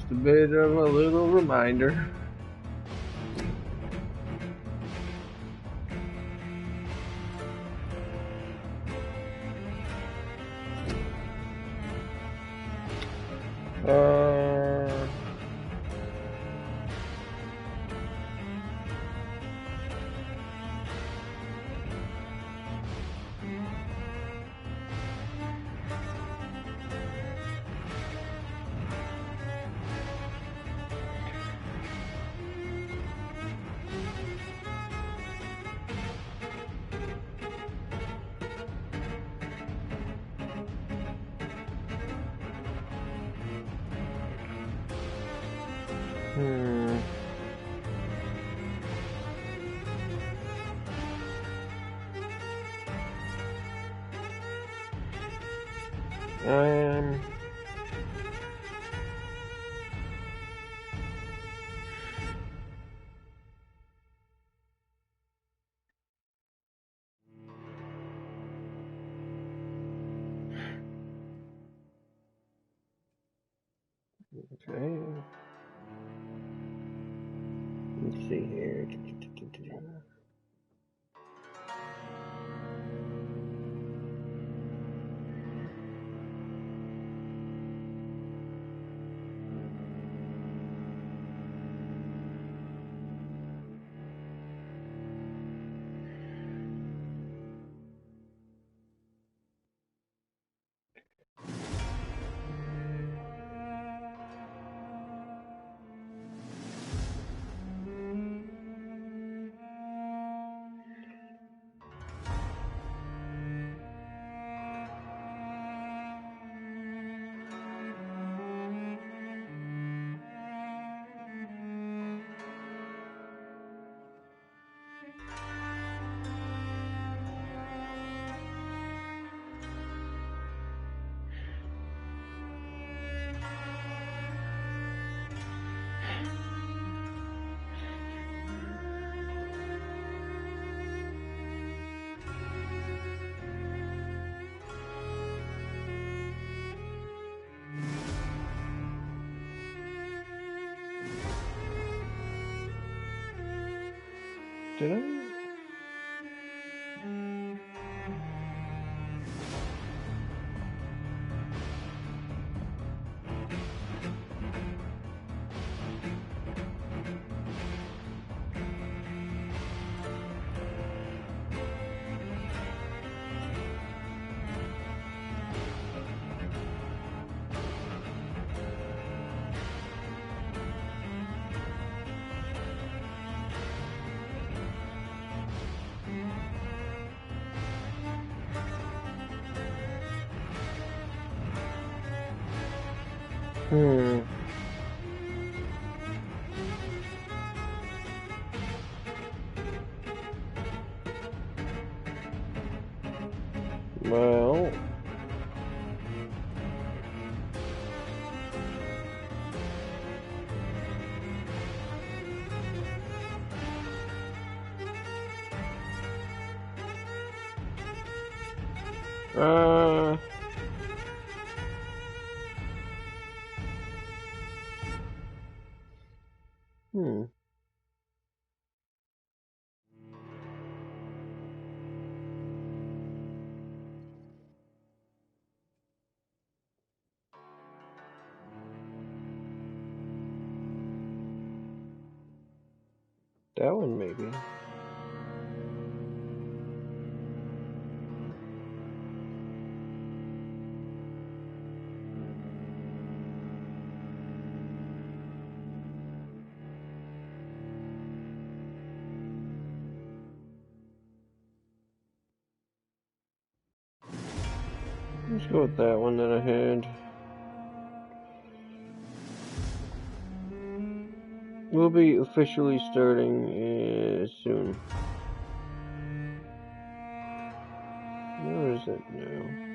Just a bit of a little reminder. Okay. Let's see here. Did I? Well, that one maybe. Let's go with that one that I had. We'll be officially starting soon. Where is it now?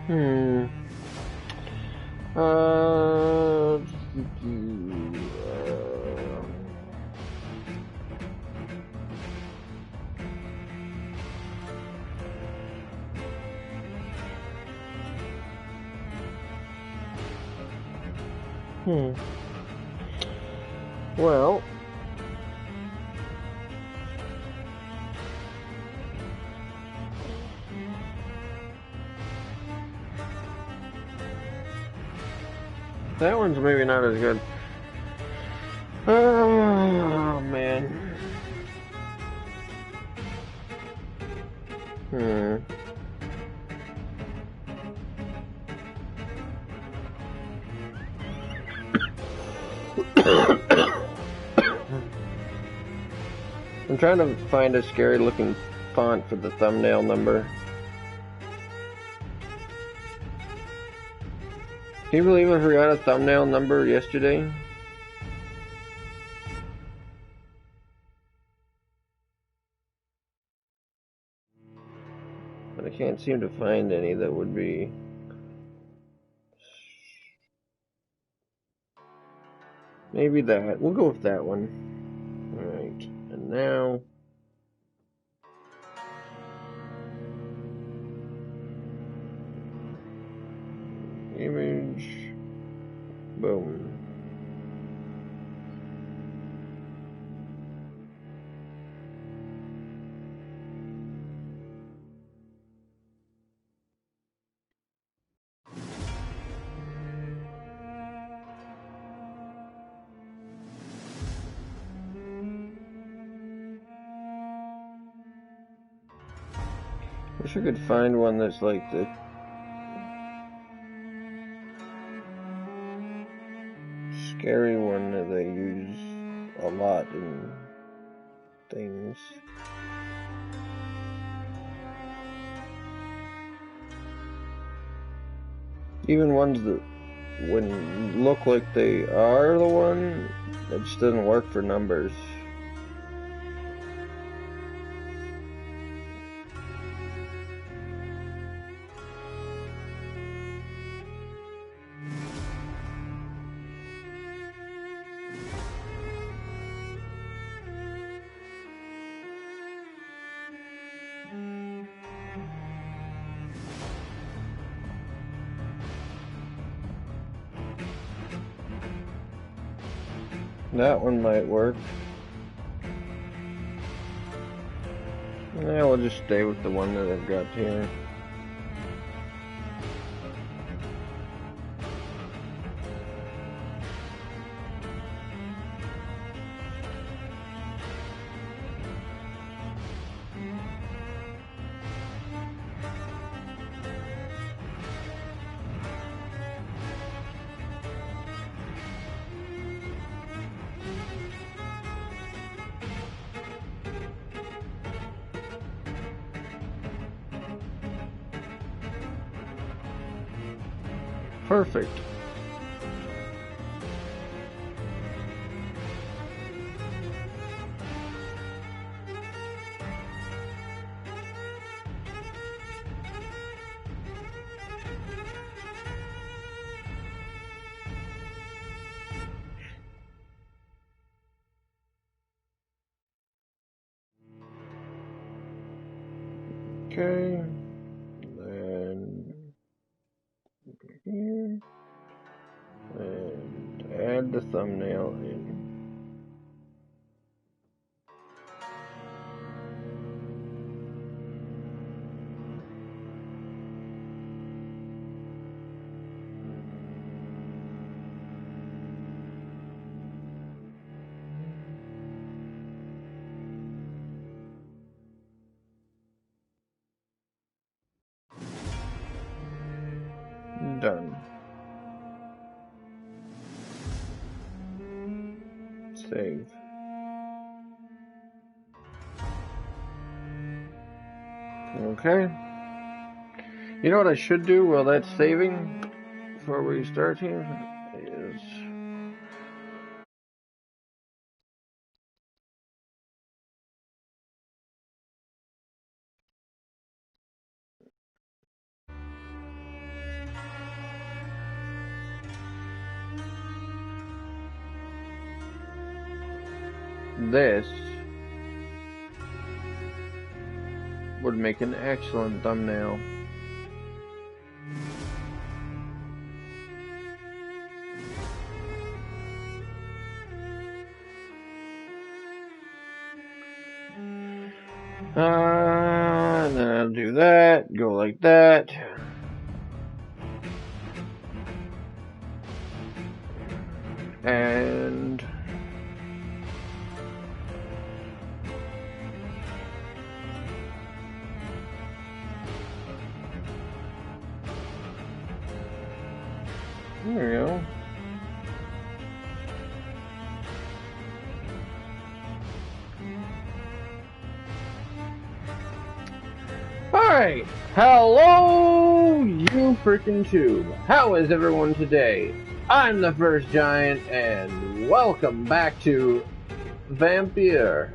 Hmm. Uh. Hmm. Well. That one's maybe not as good. Oh, man. Hmm. I'm trying to find a scary looking font for the thumbnail number. Can you believe I forgot a thumbnail number yesterday? But I can't seem to find any that would be... Maybe that. We'll go with that one. Alright. And now... Image... Boom. Wish I could find one that's like the scary one that they use a lot in things. Even ones that wouldn't look like they are the one, it just doesn't work for numbers. That one might work. Yeah, we'll just stay with the one that I've got here. Perfect. Okay. Then here. And add the thumbnail in. Done. Save. Okay. You know what I should do while that's saving before we start here is this would make an excellent thumbnail. And then I'll do that, go like that. And there we go. Alright, hello you freaking tube. How is everyone today? I'm the First Giant and welcome back to Vampyr.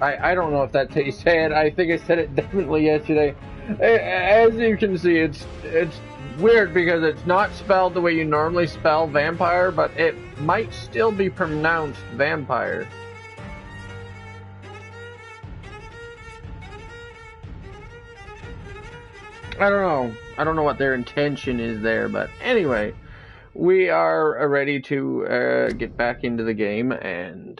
I don't know if that's how you say it. I think I said it definitely yesterday. As you can see, it's weird because it's not spelled the way you normally spell vampire, but it might still be pronounced vampire. I don't know. I don't know what their intention is there, but anyway, we are ready to get back into the game and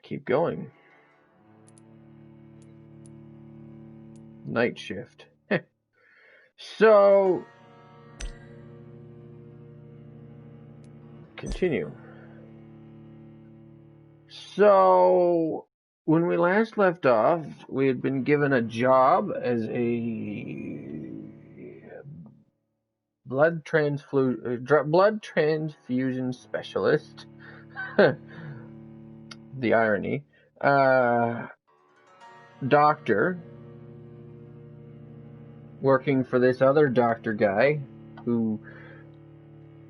keep going. Night shift. So, continue. So, when we last left off, we had been given a job as a blood transfusion specialist. The irony. Doctor, working for this other doctor guy who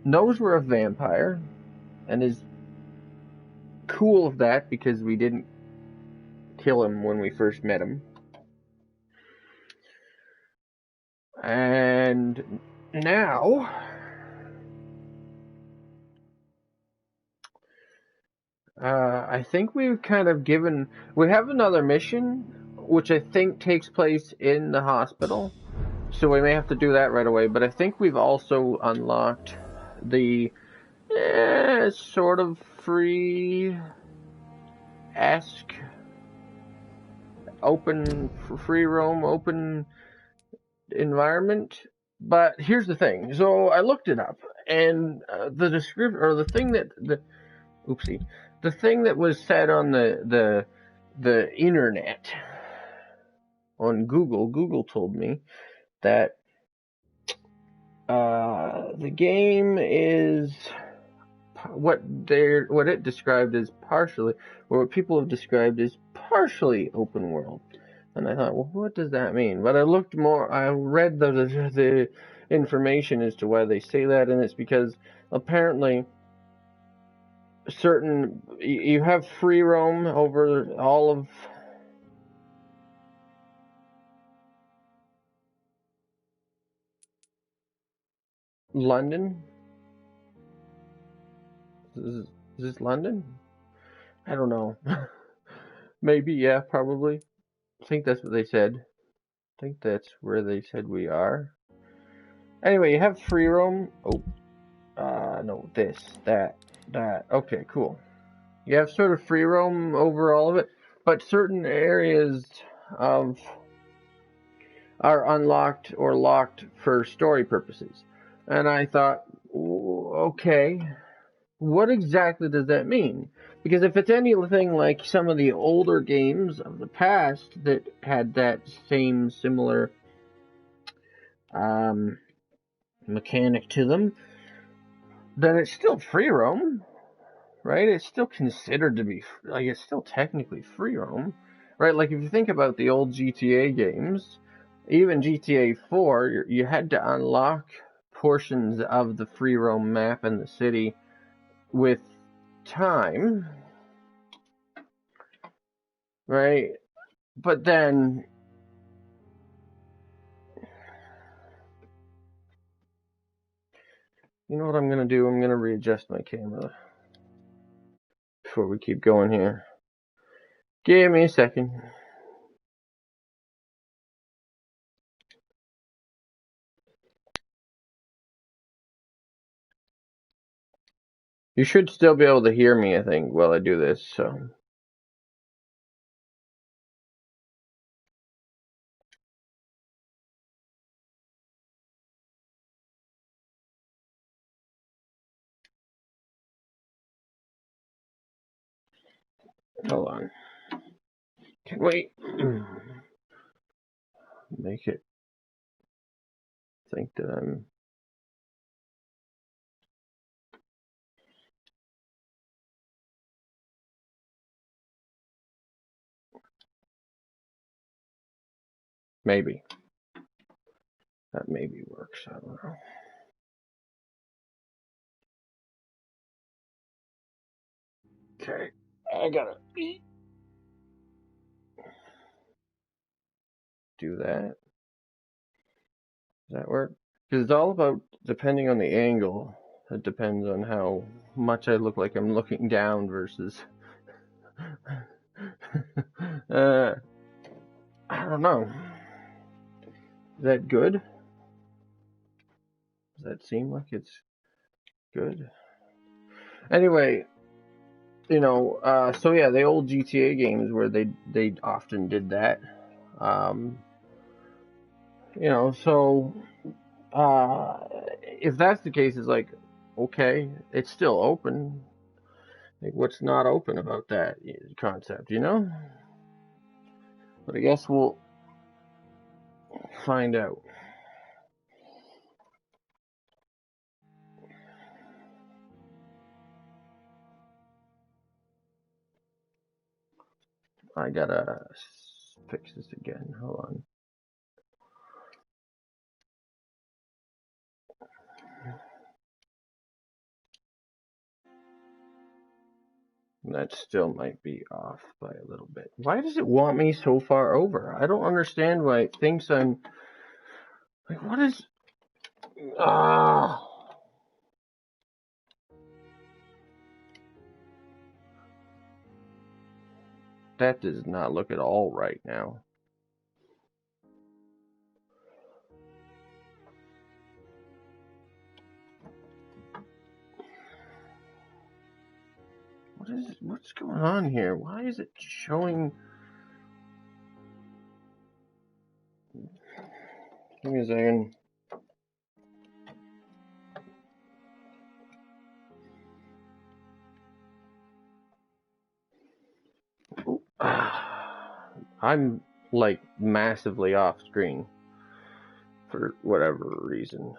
knows we're a vampire and is cool of that because we didn't kill him when we first met him. And now I think we've kind of we have another mission which I think takes place in the hospital, so we may have to do that right away, but I think we've also unlocked the sort of free-esque free roam open environment. But here's the thing. So I looked it up, and the description, or the thing that the thing that was said on the internet on Google told me that the game is what it described as partially, or what people have described as partially open world. And I thought, well, what does that mean? But I looked more. I read the information as to why they say that, and it's because apparently you have free roam over all of London. Is this London? I don't know. Maybe, yeah, probably. I think that's what they said. I think that's where they said we are. Anyway, you have free roam. Oh, no, that. Okay, cool. You have sort of free roam over all of it, but certain areas are unlocked or locked for story purposes. And I thought, okay, what exactly does that mean? Because if it's anything like some of the older games of the past that had that same similar mechanic to them, then it's still free roam, right? It's still considered to be, like, it's still technically free roam, right? Like, if you think about the old GTA games, even GTA 4, you had to unlock portions of the free roam map in the city with time, right? But then You know what I'm gonna do? I'm gonna readjust my camera before we keep going here. Give me a second. You should still be able to hear me, I think, while I do this, so. Hold on. Can wait. Make it think that I'm. Maybe. That maybe works. I don't know. Okay. I gotta do that. Does that work? Because it's all about depending on the angle. It depends on how much I look like I'm looking down versus. I don't know. Is that good? Does that seem like it's good? Anyway, so yeah, the old GTA games where they often did that. So if that's the case, it's like, okay, it's still open. Like, what's not open about that concept, But I guess we'll find out. I gotta fix this again. Hold on. That still might be off by a little bit. Why does it want me so far over? I don't understand why it thinks I'm. Like, what is. Ah. That does not look at all right now. What's going on here? Why is it showing? Give me a second. I'm like massively off screen for whatever reason.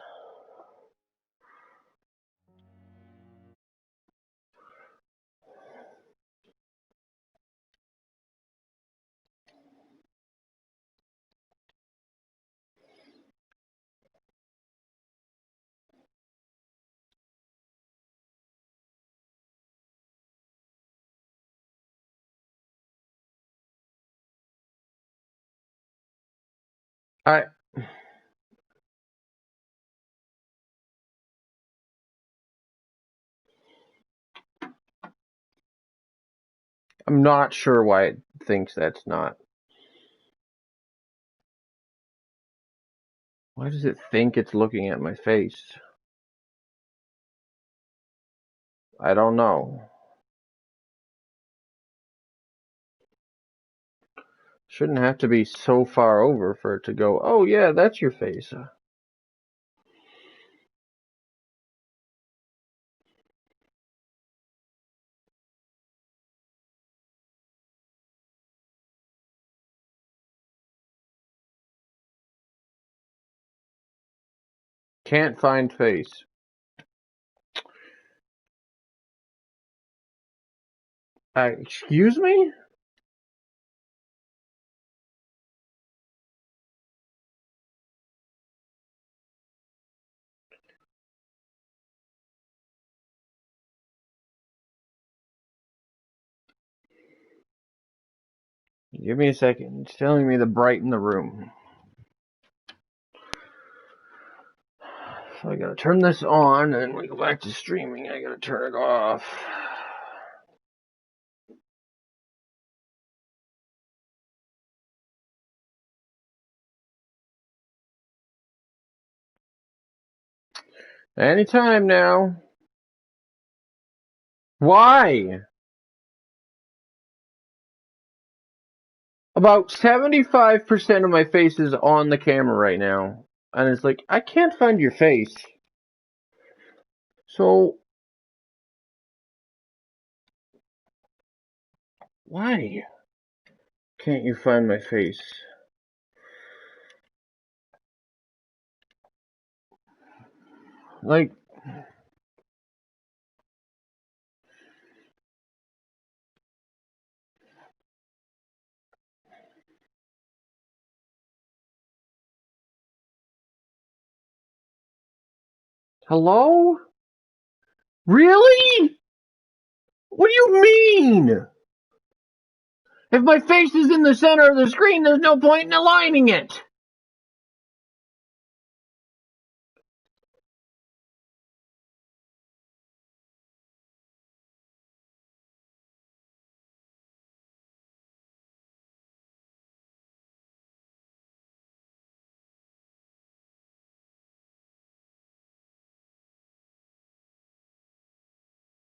I'm not sure why it thinks that's not. Why does it think it's looking at my face? I don't know. Shouldn't have to be so far over for it to go, oh yeah, that's your face. Can't find face. Excuse me? Give me a second. It's telling me to brighten the room. So I gotta turn this on, and when we go back to streaming, I gotta turn it off. Anytime now. Why? About 75% of my face is on the camera right now. And it's like, I can't find your face. So, why can't you find my face? Like, hello? Really? What do you mean? If my face is in the center of the screen, there's no point in aligning it.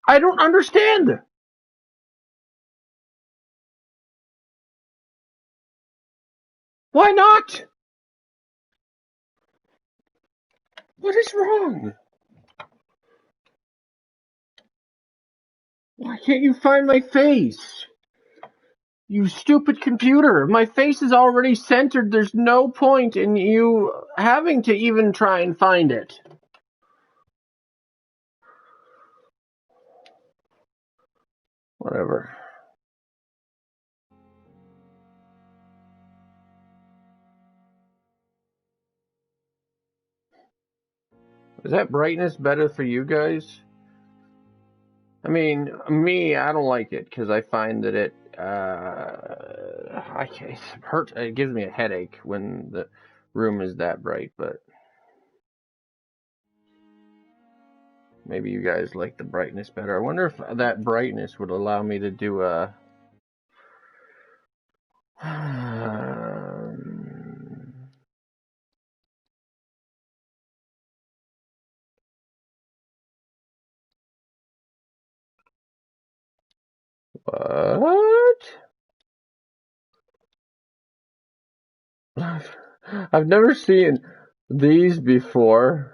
I don't understand. Why not? What is wrong? Why can't you find my face? You stupid computer. My face is already centered. There's no point in you having to even try and find it. Whatever. Is that brightness better for you guys? I mean, me, I don't like it because I find that it it gives me a headache when the room is that bright, but maybe you guys like the brightness better. I wonder if that brightness would allow me to do a what? I've never seen these before.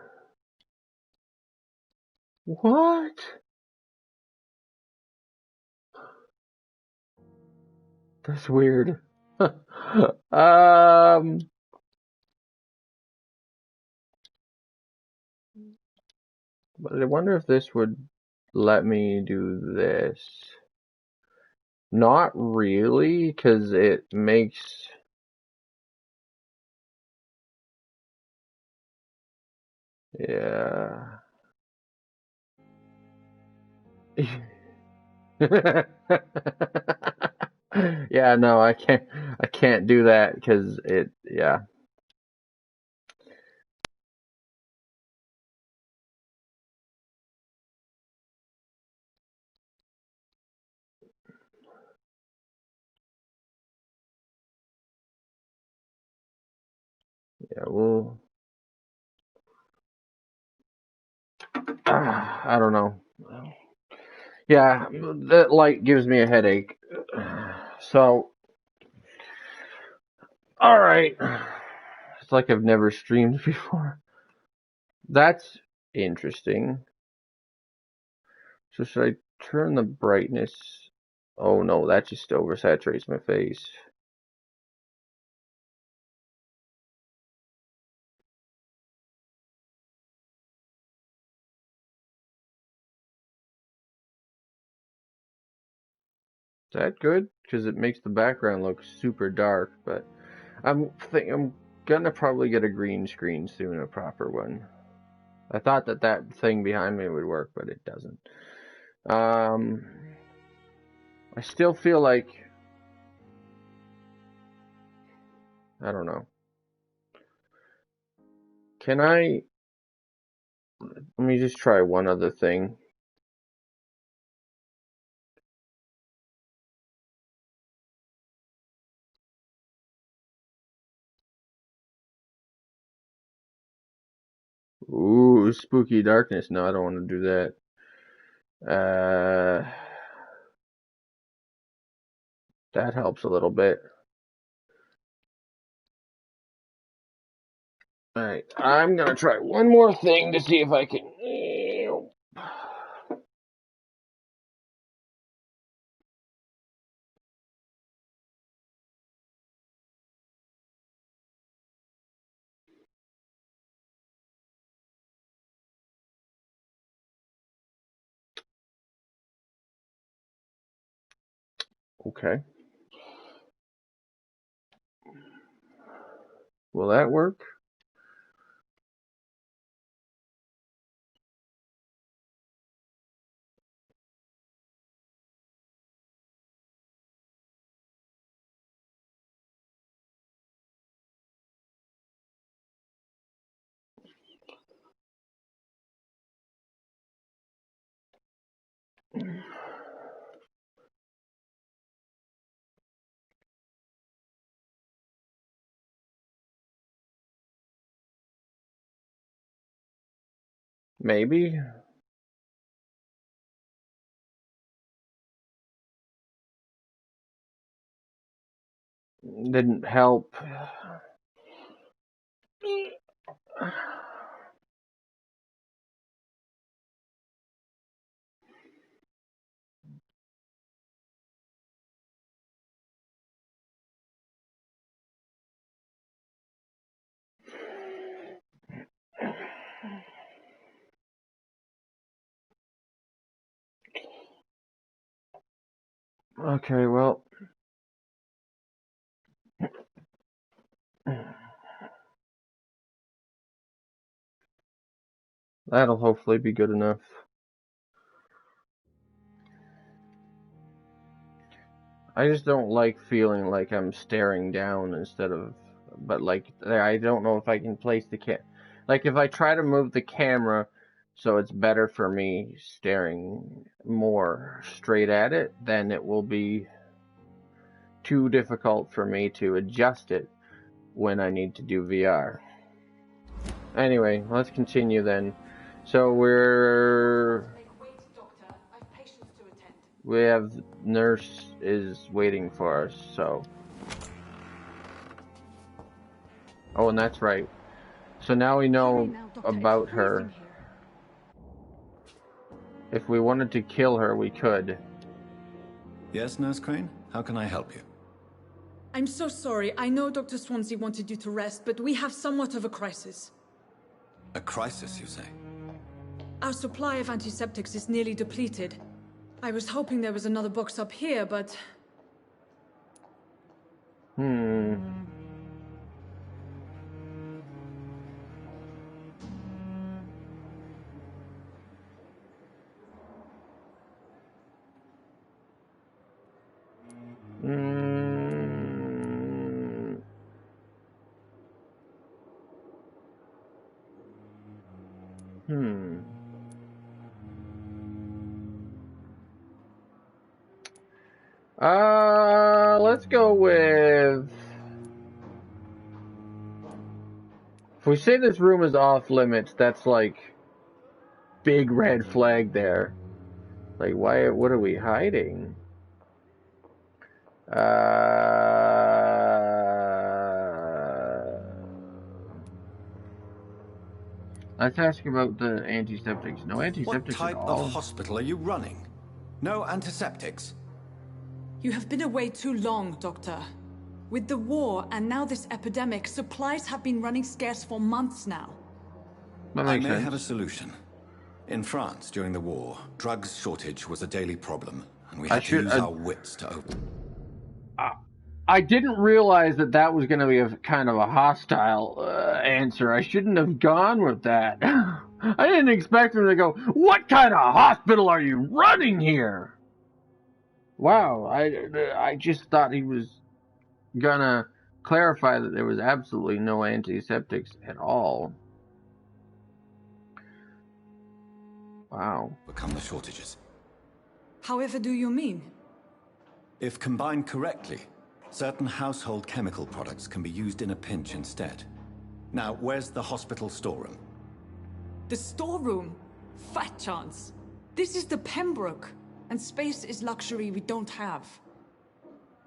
What? That's weird. But I wonder if this would let me do this. Not really, because it makes... Yeah. Yeah, no, I can't do that because yeah. Yeah, well, I don't know. Yeah, that light gives me a headache. So, all right. It's like I've never streamed before. That's interesting. So should I turn the brightness? Oh no, that just oversaturates my face. Is that good? Because it makes the background look super dark, but I'm gonna probably get a green screen soon, a proper one. I thought that thing behind me would work, but it doesn't. Um, I still feel like I don't know. Can I Let me just try one other thing. Ooh, spooky darkness. No, I don't want to do that. That helps a little bit. Alright, I'm gonna try one more thing to see if I can. Okay. Will that work? Maybe. Didn't help. Okay, well. That'll hopefully be good enough. I just don't like feeling like I'm staring down instead of, but like I don't know if I can place the like if I try to move the camera so it's better for me staring more straight at it, then it will be too difficult for me to adjust it when I need to do VR. Anyway, let's continue then. So we have nurse is waiting for us, so. Oh, and that's right. So now we know about her. If we wanted to kill her, we could. Yes, Nurse Crane? How can I help you? I'm so sorry. I know Dr. Swansea wanted you to rest, but we have somewhat of a crisis. A crisis, you say? Our supply of antiseptics is nearly depleted. I was hoping there was another box up here, but... Let's go with... If we say this room is off limits, that's like... big red flag there. Like, why, what are we hiding? Let's ask about the antiseptics. No antiseptics What at type all. of hospital are you running? No antiseptics? You have been away too long, Doctor. With the war and now this epidemic, supplies have been running scarce for months now. That I makes may sense. have a solution. In France, during the war, drugs shortage was a daily problem, and we had to use our wits to open. I didn't realize that that was going to be a kind of a hostile answer. I shouldn't have gone with that. I didn't expect him to go, "What kind of hospital are you running here?" Wow, I just thought he was gonna clarify that there was absolutely no antiseptics at all. Wow. Become the shortages. However do you mean? If combined correctly, certain household chemical products can be used in a pinch instead. Now, where's the hospital storeroom? The storeroom? Fat chance. This is the Pembroke, and space is luxury we don't have.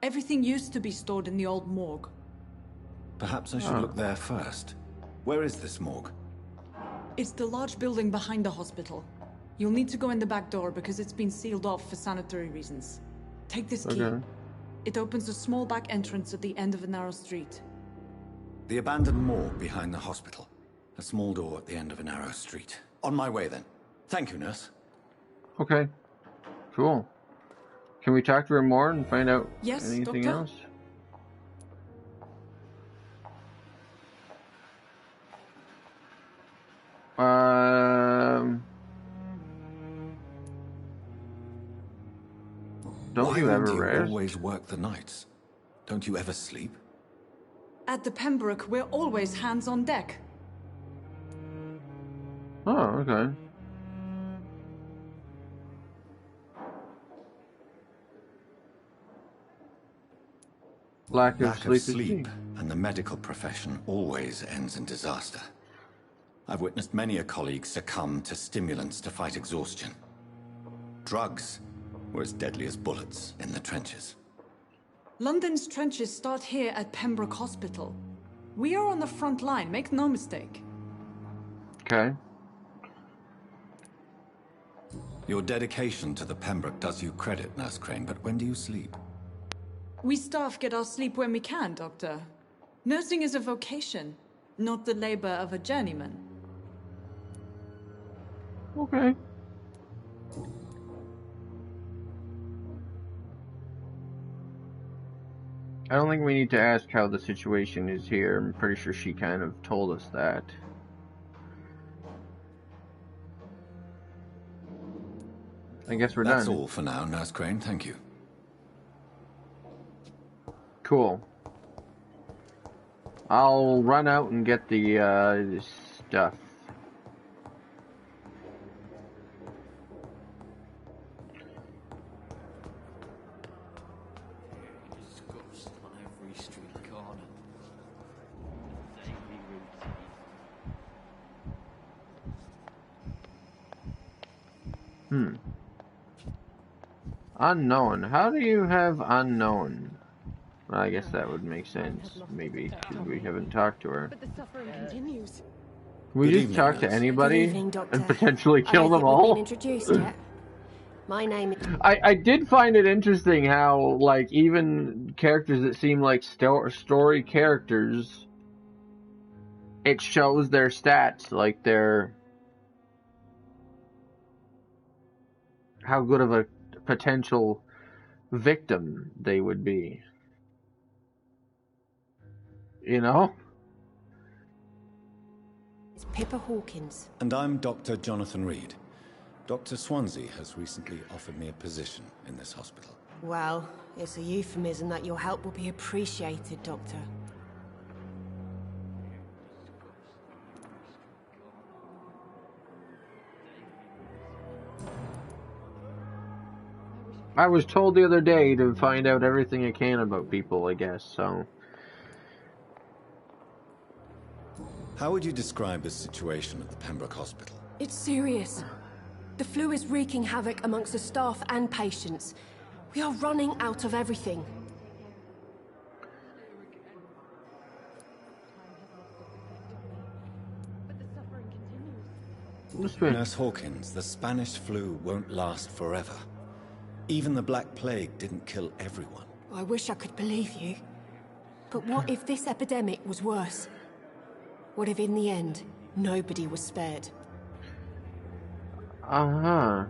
Everything used to be stored in the old morgue. Perhaps I should look there first. Where is this morgue? It's the large building behind the hospital. You'll need to go in the back door because it's been sealed off for sanitary reasons. Take this key. Okay. It opens a small back entrance at the end of a narrow street. The abandoned morgue behind the hospital. A small door at the end of a narrow street. On my way then. Thank you, nurse. Okay. Cool. Can we talk to her more and find out anything Doctor? else? Don't you ever rest? Always work the nights? Don't you ever sleep? At the Pembroke, we're always hands on deck. Oh, okay. Lack of sleep and the medical profession always ends in disaster. I've witnessed many a colleague succumb to stimulants to fight exhaustion. Drugs were as deadly as bullets in the trenches. London's trenches start here at Pembroke Hospital. We are on the front line, make no mistake. Okay. Your dedication to the Pembroke does you credit, Nurse Crane, but when do you sleep? We staff get our sleep when we can, Doctor. Nursing is a vocation, not the labor of a journeyman. Okay. I don't think we need to ask how the situation is here. I'm pretty sure she kind of told us that. I guess we're done. That's all for now, Nurse Crane. Thank you. Cool. I'll run out and get the stuff. Unknown. How do you have unknown? Well, I guess that would make sense. Maybe because we haven't talked to her. But the suffering continues. Can we just talk to anybody and potentially kill them all? We've been introduced yet. My name is... I did find it interesting how, like, even characters that seem like story characters, it shows their stats, like how good of a potential victim they would be. You know? It's Pippa Hawkins. And I'm Dr. Jonathan Reed. Dr. Swansea has recently offered me a position in this hospital. Well, it's a euphemism that your help will be appreciated, Doctor. I was told the other day to find out everything I can about people, I guess, so... How would you describe the situation at the Pembroke Hospital? It's serious. The flu is wreaking havoc amongst the staff and patients. We are running out of everything. But the suffering continues. Nurse Hawkins, the Spanish flu won't last forever. Even the Black Plague didn't kill everyone. I wish I could believe you. But what if this epidemic was worse? What if in the end, nobody was spared? Uh-huh.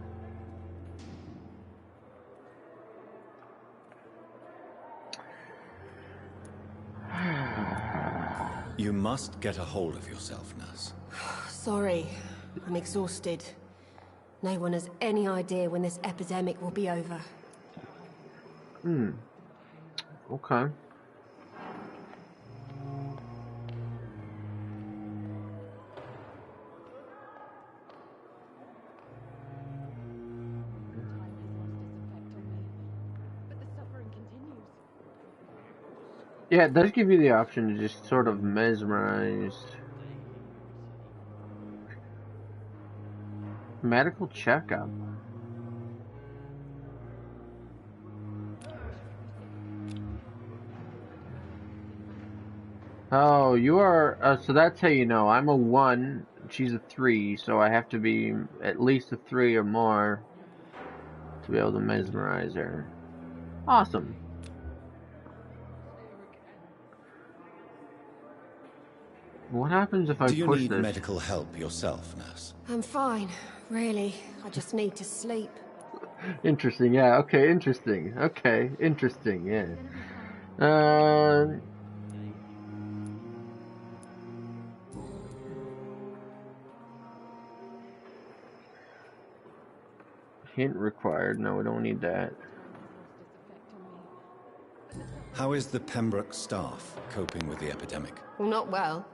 You must get a hold of yourself, nurse. Sorry, I'm exhausted. No one has any idea when this epidemic will be over. Okay. Yeah, it does give you the option to just sort of mesmerize. Medical checkup. Oh, you are. So that's how you know. I'm a 1. She's a 3, so I have to be at least a 3 or more to be able to mesmerize her. Awesome. What happens if I Do you push need this? medical help yourself, nurse? I'm fine, really. I just need to sleep. Interesting, yeah, okay, interesting. Okay, interesting, yeah. Uh, hint required. No, we don't need that. How is the Pembroke staff coping with the epidemic? Well, not well.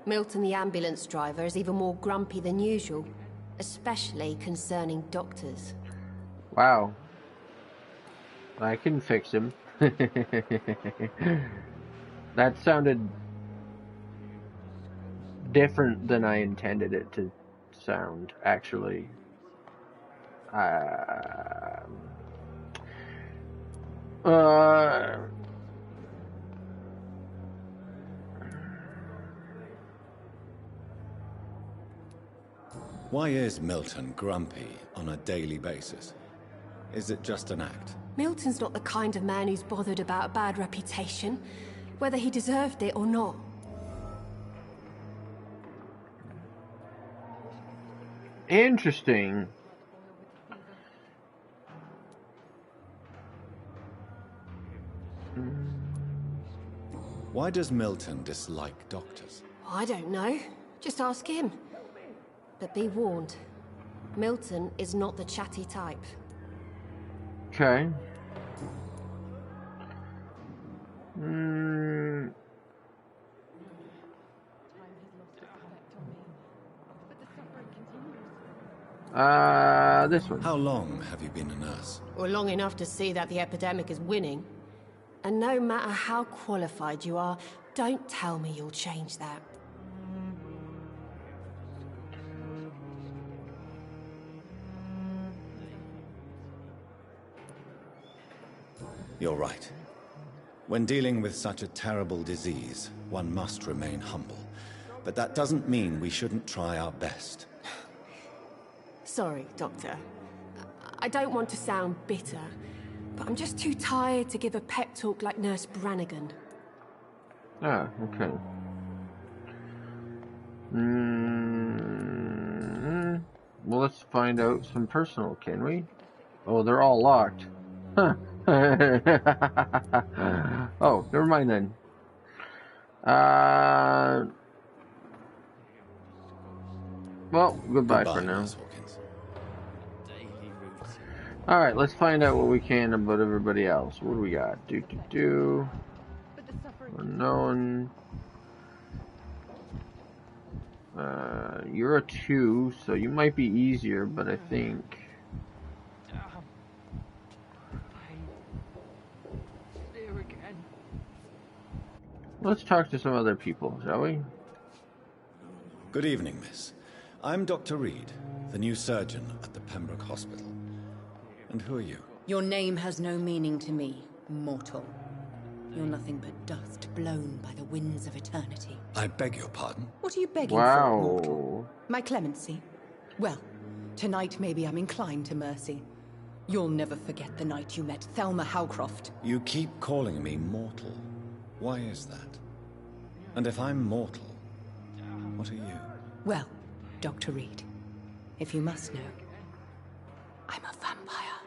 Milton, the ambulance driver, is even more grumpy than usual, especially concerning doctors. Wow. I can fix him. That sounded different than I intended it to sound, actually. Uh, Why is Milton grumpy on a daily basis? Is it just an act? Milton's not the kind of man who's bothered about a bad reputation, whether he deserved it or not. Interesting. Why does Milton dislike doctors? I don't know. Just ask him. But be warned, Milton is not the chatty type. Okay. This one. How long have you been a nurse? Or long enough to see that the epidemic is winning. And no matter how qualified you are, don't tell me you'll change that. You're right. When dealing with such a terrible disease, one must remain humble. But that doesn't mean we shouldn't try our best. Sorry, Doctor. I don't want to sound bitter, but I'm just too tired to give a pep talk like Nurse Brannigan. Ah, okay. Well, let's find out some personal, can we? Oh, they're all locked. Huh. Oh, never mind then. Well, goodbye for now. Miss Hawkins. Alright, let's find out what we can about everybody else. What do we got? Unknown. You're a 2, so you might be easier, but I think... Let's talk to some other people, shall we? Good evening, miss. I'm Dr. Reed, the new surgeon at the Pembroke Hospital. And who are you? Your name has no meaning to me, mortal. You're nothing but dust blown by the winds of eternity. I beg your pardon? What are you begging Wow. for, mortal? My clemency? Well, tonight maybe I'm inclined to mercy. You'll never forget the night you met Thelma Howcroft. You keep calling me mortal. Why is that? And if I'm mortal, what are you? Well, Dr. Reed, if you must know, I'm a vampire.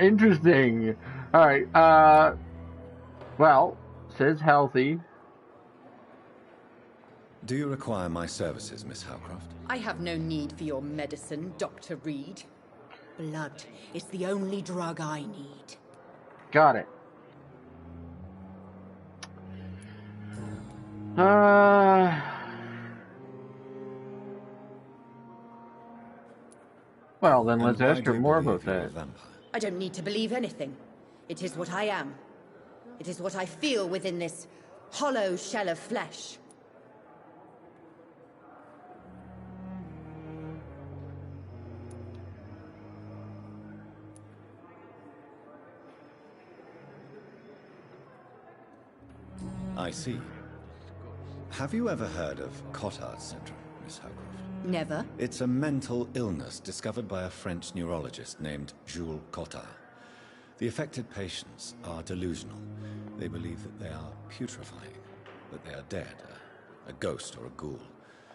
Interesting. Alright, well, says healthy. Do you require my services, Miss Howcroft? I have no need for your medicine, Dr. Reed. Blood is the only drug I need. Got it. Well, then let's And why ask do her you more believe about you're a that. vampire? I don't need to believe anything. It is what I am. It is what I feel within this hollow shell of flesh. I see. Have you ever heard of Cotard syndrome, Miss Howcroft? Never. It's a mental illness discovered by a French neurologist named Jules Cotard. The affected patients are delusional. They believe that they are putrefying, that they are dead, a ghost or a ghoul,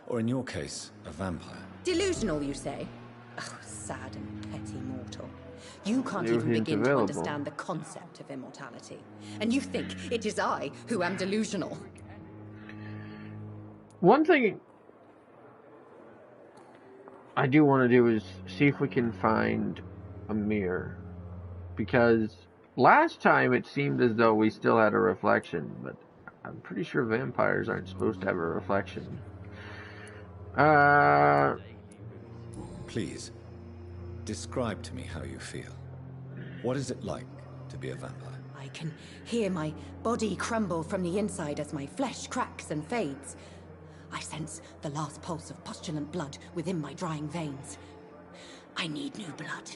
or in your case, a vampire. Delusional, you say? Oh, sad and petty mortal. You can't New even hint begin available. to understand the concept of immortality. And you think it is I who am delusional. One thing I do want to do is see if we can find a mirror. Because last time it seemed as though we still had a reflection, but I'm pretty sure vampires aren't supposed to have a reflection. Please, describe to me how you feel. What is it like to be a vampire? I can hear my body crumble from the inside as my flesh cracks and fades. I sense the last pulse of postulant blood within my drying veins. I need new blood.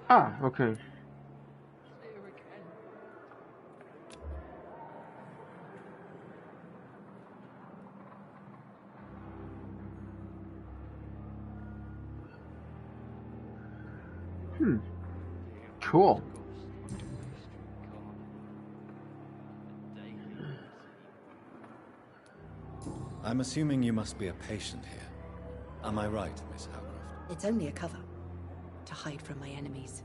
Ah, okay. Cool. I'm assuming you must be a patient here. Am I right, Miss Howcroft? It's only a cover. To hide from my enemies.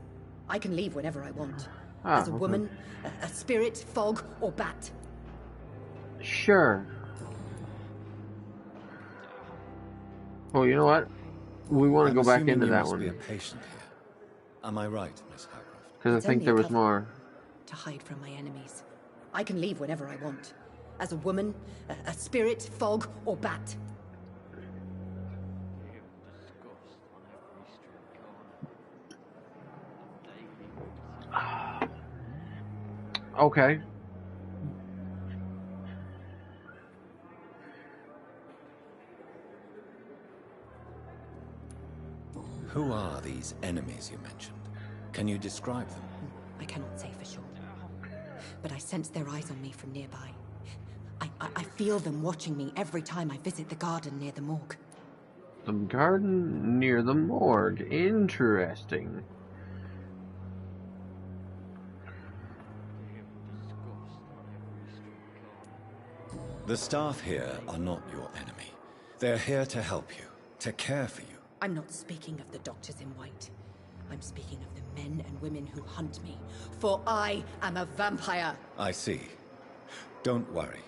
I can leave whenever I want. Ah, As a okay. woman, a spirit, fog, or bat. Sure. Oh, you know what? We want to go back into that you must be a one. patient here. Am I right, Miss Howcroft? Because I It's think only there a was cover. more. To hide from my enemies. I can leave whenever I want. As a woman, a spirit, fog, or bat. Okay. Who are these enemies you mentioned? Can you describe them? I cannot say for sure. But I sense their eyes on me from nearby. I feel them watching me every time I visit the garden near the morgue. The garden near the morgue. Interesting. The staff here are not your enemy. They're here to help you, to care for you. I'm not speaking of the doctors in white. I'm speaking of the men and women who hunt me. For I am a vampire. I see. Don't worry.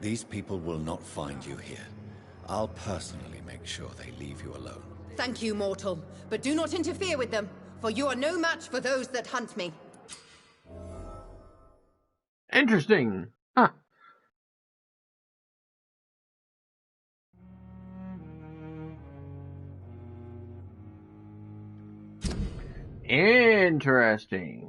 These people will not find you here. I'll personally make sure they leave you alone. Thank you, mortal. But do not interfere with them, for you are no match for those that hunt me. Interesting. Huh. Interesting.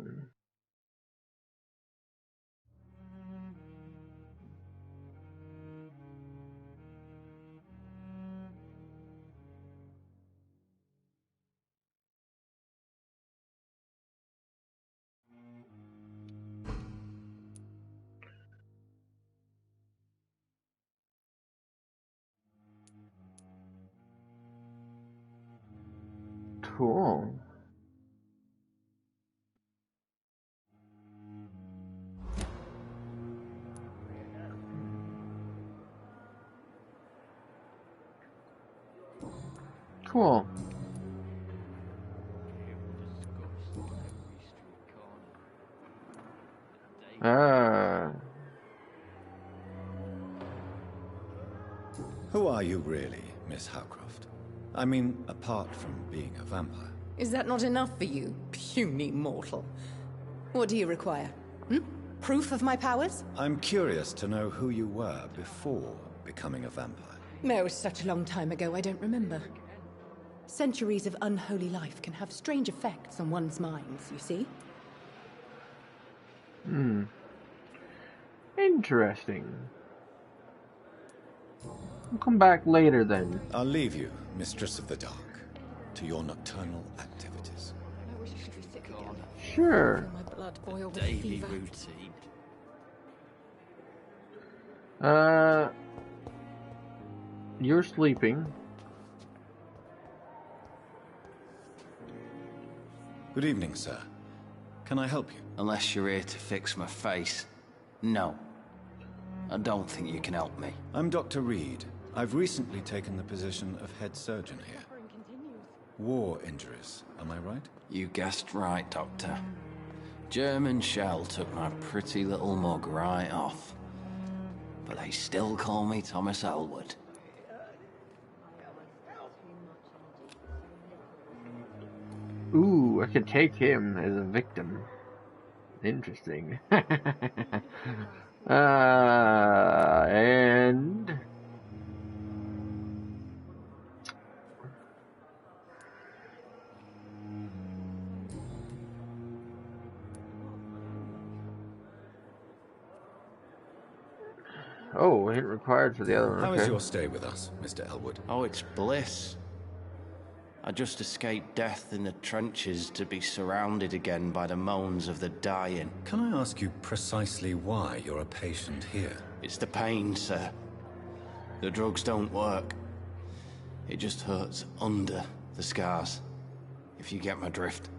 Cool. Cool. Who are you really, Miss Howcroft? I mean, apart from being a vampire. Is that not enough for you, puny mortal? What do you require? Proof of my powers? I'm curious to know who you were before becoming a vampire. No, it was such a long time ago, I don't remember. Centuries of unholy life can have strange effects on one's minds, you see? Interesting. We'll come back later then. I'll leave you, Mistress of the Dark, to your nocturnal activities. I wish I could be sick again. Sure. My blood boil with Daily fever. routine. You're sleeping. Good evening, sir. Can I help you? Unless you're here to fix my face. No. I don't think you can help me. I'm Dr. Reed. I've recently taken the position of head surgeon here. War injuries, am I right? You guessed right, Doctor. German shell took my pretty little mug right off. But they still call me Thomas Elwood. Ooh, I could take him as a victim. Interesting. And... Oh, hit required for the other one. How Okay. is your stay with us, Mr. Elwood? Oh, it's bliss. I just escaped death in the trenches to be surrounded again by the moans of the dying. Can I ask you precisely why you're a patient here? It's the pain, sir. The drugs don't work. It just hurts under the scars, if you get my drift.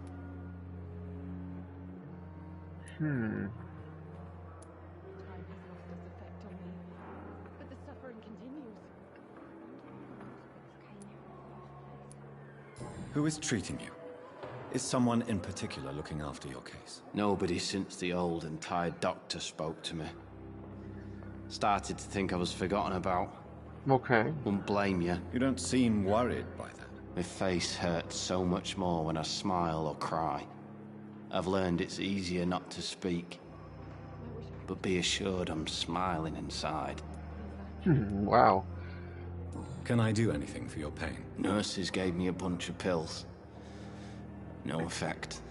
But the suffering continues. Who is treating you? Is someone in particular looking after your case? Nobody since the old and tired doctor spoke to me. Started to think I was forgotten about. Okay. Wouldn't blame you. You don't seem worried by that. My face hurts so much more when I smile or cry. I've learned it's easier not to speak. But be assured I'm smiling inside. Wow. Can I do anything for your pain? Nurses gave me a bunch of pills. No effect.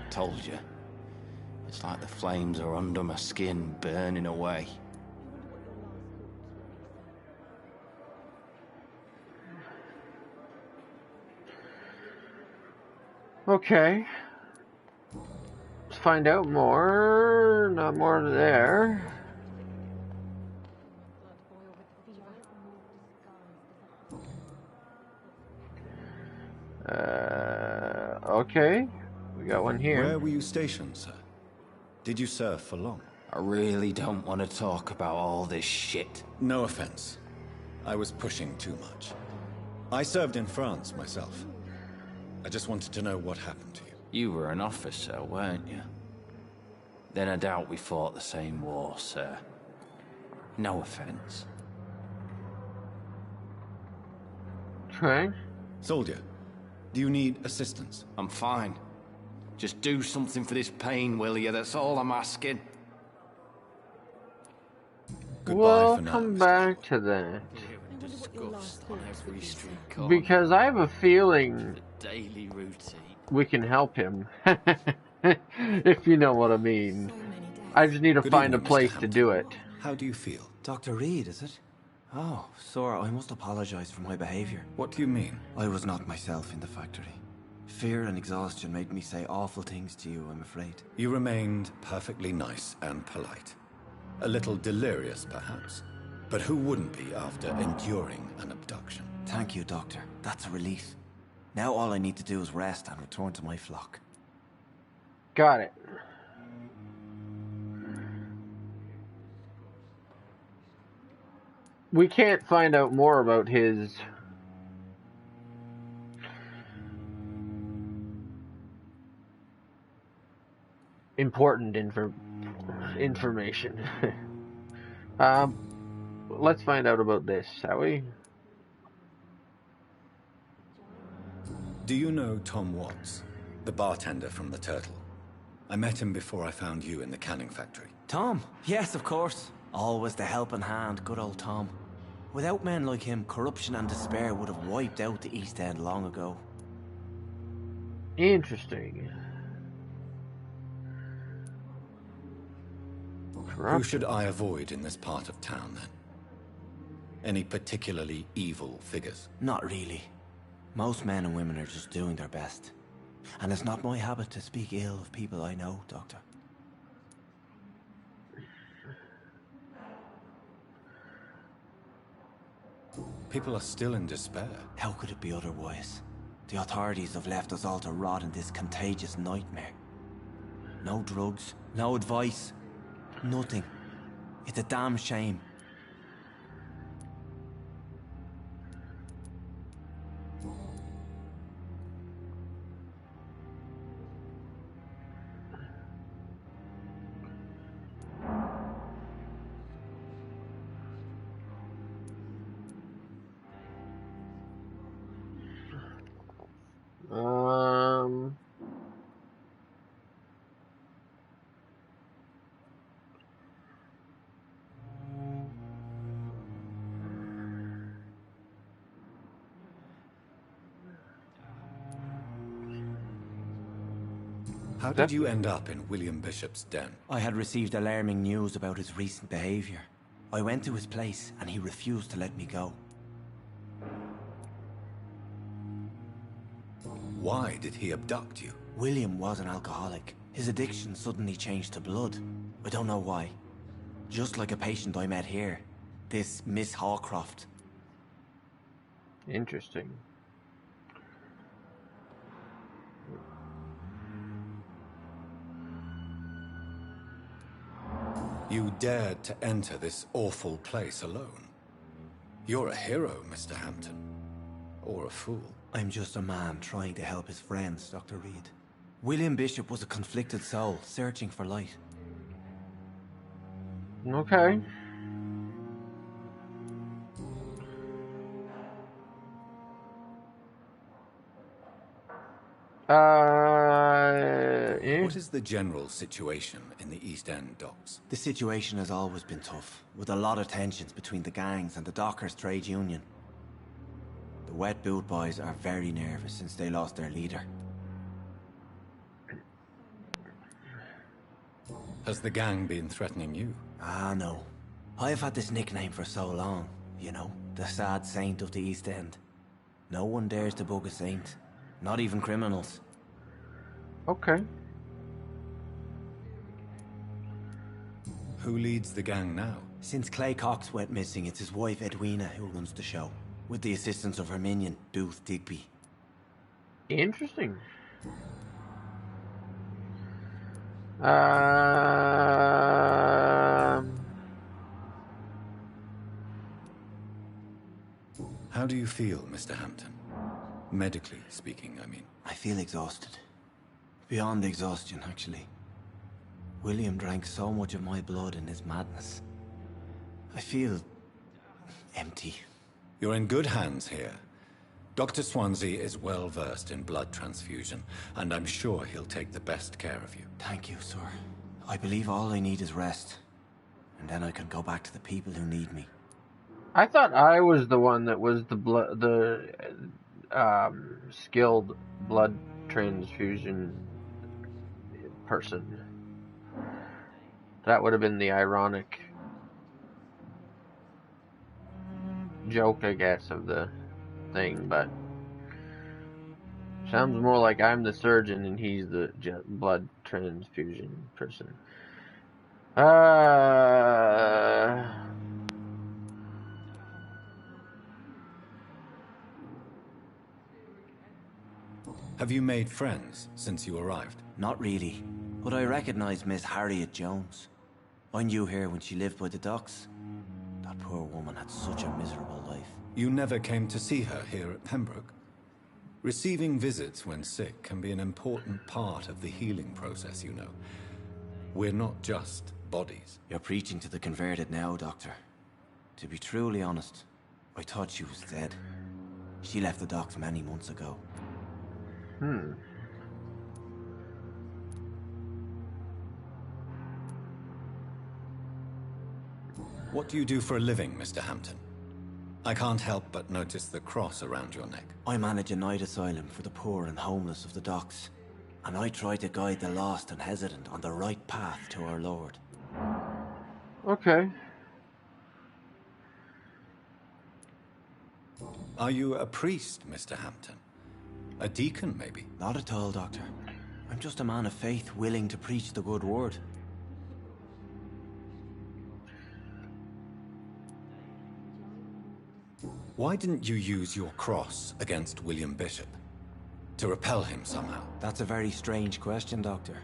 Told you. It's like the flames are under my skin, burning away. Okay. Let's find out more. Not more there. Okay. We got one here. Where were you stationed, sir? Did you serve for long? I really don't want to talk about all this shit. No offense. I was pushing too much. I served in France myself. I just wanted to know what happened to you. You were an officer, weren't you? Then I doubt we fought the same war, sir. No offense. Okay. Soldier, do you need assistance? I'm fine. Just do something for this pain, will you? That's all I'm asking. Goodbye We'll for now, come Mr. back to that. Discussed on every street corner. Because I have a feeling Daily routine. we can help him. If you know what I mean. I just need to Good find a evening, Mr. place to Hampton. do it. How do you feel? Dr. Reed, is it? Oh, sir, I must apologize for my behavior. What do you mean? I was not myself in the factory. Fear and exhaustion made me say awful things to you, I'm afraid. You remained perfectly nice and polite. A little delirious, perhaps. But who wouldn't be after enduring an abduction? Thank you, Doctor. That's a relief. Now all I need to do is rest and return to my flock. Got it. We can't find out more about his important information. Let's find out about this, shall we? Do you know Tom Watts, the bartender from the Turtle? I met him before I found you in the canning factory. Tom? Yes, of course. Always the helping hand, good old Tom. Without men like him, corruption and despair would have wiped out the East End long ago. Interesting. Who should I avoid in this part of town, then? Any particularly evil figures? Not really. Most men and women are just doing their best. And it's not my habit to speak ill of people I know, Doctor. People are still in despair. How could it be otherwise? The authorities have left us all to rot in this contagious nightmare. No drugs, no advice, nothing. It's a damn shame. How did you end up in William Bishop's den? I had received alarming news about his recent behavior. I went to his place and he refused to let me go. Why did he abduct you? William was an alcoholic. His addiction suddenly changed to blood. I don't know why. Just like a patient I met here. This Miss Hawcroft. Interesting. You dared to enter this awful place alone. You're a hero, Mr. Hampton. Or a fool. I'm just a man trying to help his friends, Dr. Reed. William Bishop was a conflicted soul, searching for light. Okay. What is the general situation in the East End docks? The situation has always been tough, with a lot of tensions between the gangs and the dockers' trade union. The Wet Boot Boys are very nervous since they lost their leader. Has the gang been threatening you? Ah, no. I've had this nickname for so long, you know, the sad saint of the East End. No one dares to bug a saint, not even criminals. Okay. Who leads the gang now? Since Clay Cox went missing, it's his wife Edwina who runs the show, with the assistance of her minion, Dooth Digby. Interesting. How do you feel, Mr. Hampton? Medically speaking, I mean. I feel exhausted. Beyond exhaustion, actually. William drank so much of my blood in his madness. I feel empty. You're in good hands here. Dr. Swansea is well versed in blood transfusion, and I'm sure he'll take the best care of you. Thank you, sir. I believe all I need is rest. And then I can go back to the people who need me. I thought I was the one that was the skilled blood transfusion person. That would have been the ironic joke, I guess, of the thing, but sounds more like I'm the surgeon and he's the blood transfusion person. Have you made friends since you arrived? Not really, but I recognize Miss Harriet Jones. I knew her when she lived by the docks. That poor woman had such a miserable life. You never came to see her here at Pembroke? Receiving visits when sick can be an important part of the healing process, you know. We're not just bodies. You're preaching to the converted now, Doctor. To be truly honest, I thought she was dead. She left the docks many months ago. What do you do for a living, Mr. Hampton? I can't help but notice the cross around your neck. I manage a night asylum for the poor and homeless of the docks, and I try to guide the lost and hesitant on the right path to our Lord. Okay. Are you a priest, Mr. Hampton? A deacon, maybe? Not at all, Doctor. I'm just a man of faith willing to preach the good word. Why didn't you use your cross against William Bishop? To repel him somehow? That's a very strange question, Doctor.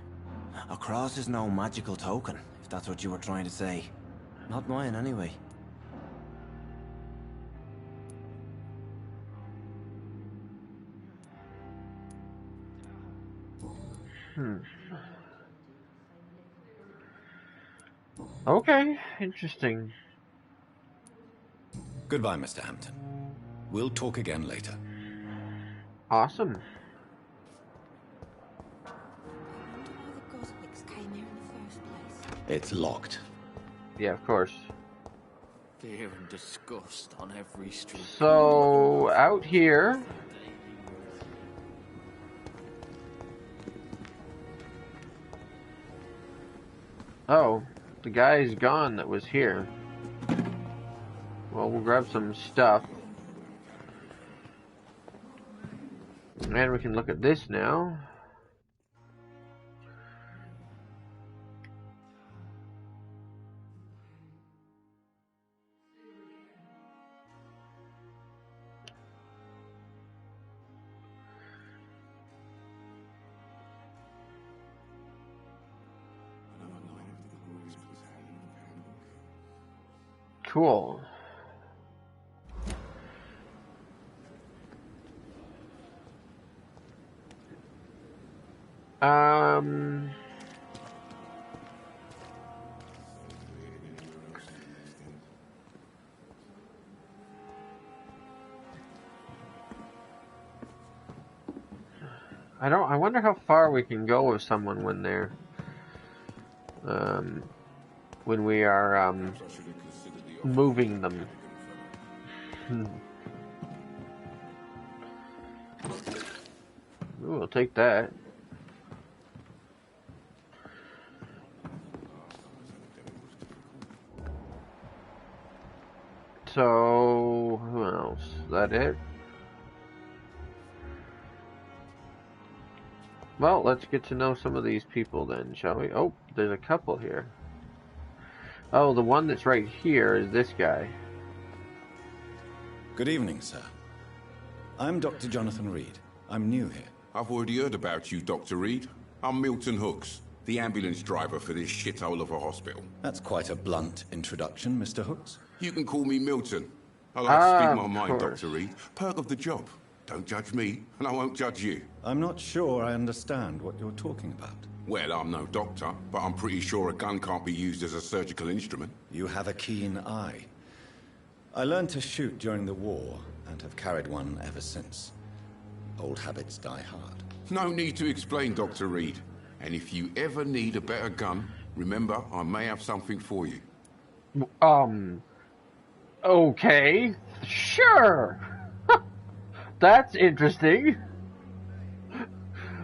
A cross is no magical token, if that's what you were trying to say. Not mine, anyway. Okay, interesting. Goodbye, Mr. Hampton. We'll talk again later. Awesome. It's locked. Yeah, of course. Fear and disgust on every street. So, out here... Oh, the guy's gone that was here. Well, we'll grab some stuff. And we can look at this now. Cool. I wonder how far we can go with someone when they're, when we are, moving them. Ooh, I'll take that. So, who else? Is that it? Well, let's get to know some of these people then, shall we? Oh, there's a couple here. Oh, the one that's right here is this guy. Good evening, sir. I'm Dr. Jonathan Reed. I'm new here. I've already heard about you, Dr. Reed. I'm Milton Hooks, the ambulance driver for this shithole of a hospital. That's quite a blunt introduction, Mr. Hooks. You can call me Milton. I like to speak my mind, course. Dr. Reed. Perk of the job. Don't judge me, and I won't judge you. I'm not sure I understand what you're talking about. Well, I'm no doctor, but I'm pretty sure a gun can't be used as a surgical instrument. You have a keen eye. I learned to shoot during the war, and have carried one ever since. Old habits die hard. No need to explain, Dr. Reed. And if you ever need a better gun, remember, I may have something for you. Okay. Sure. That's interesting.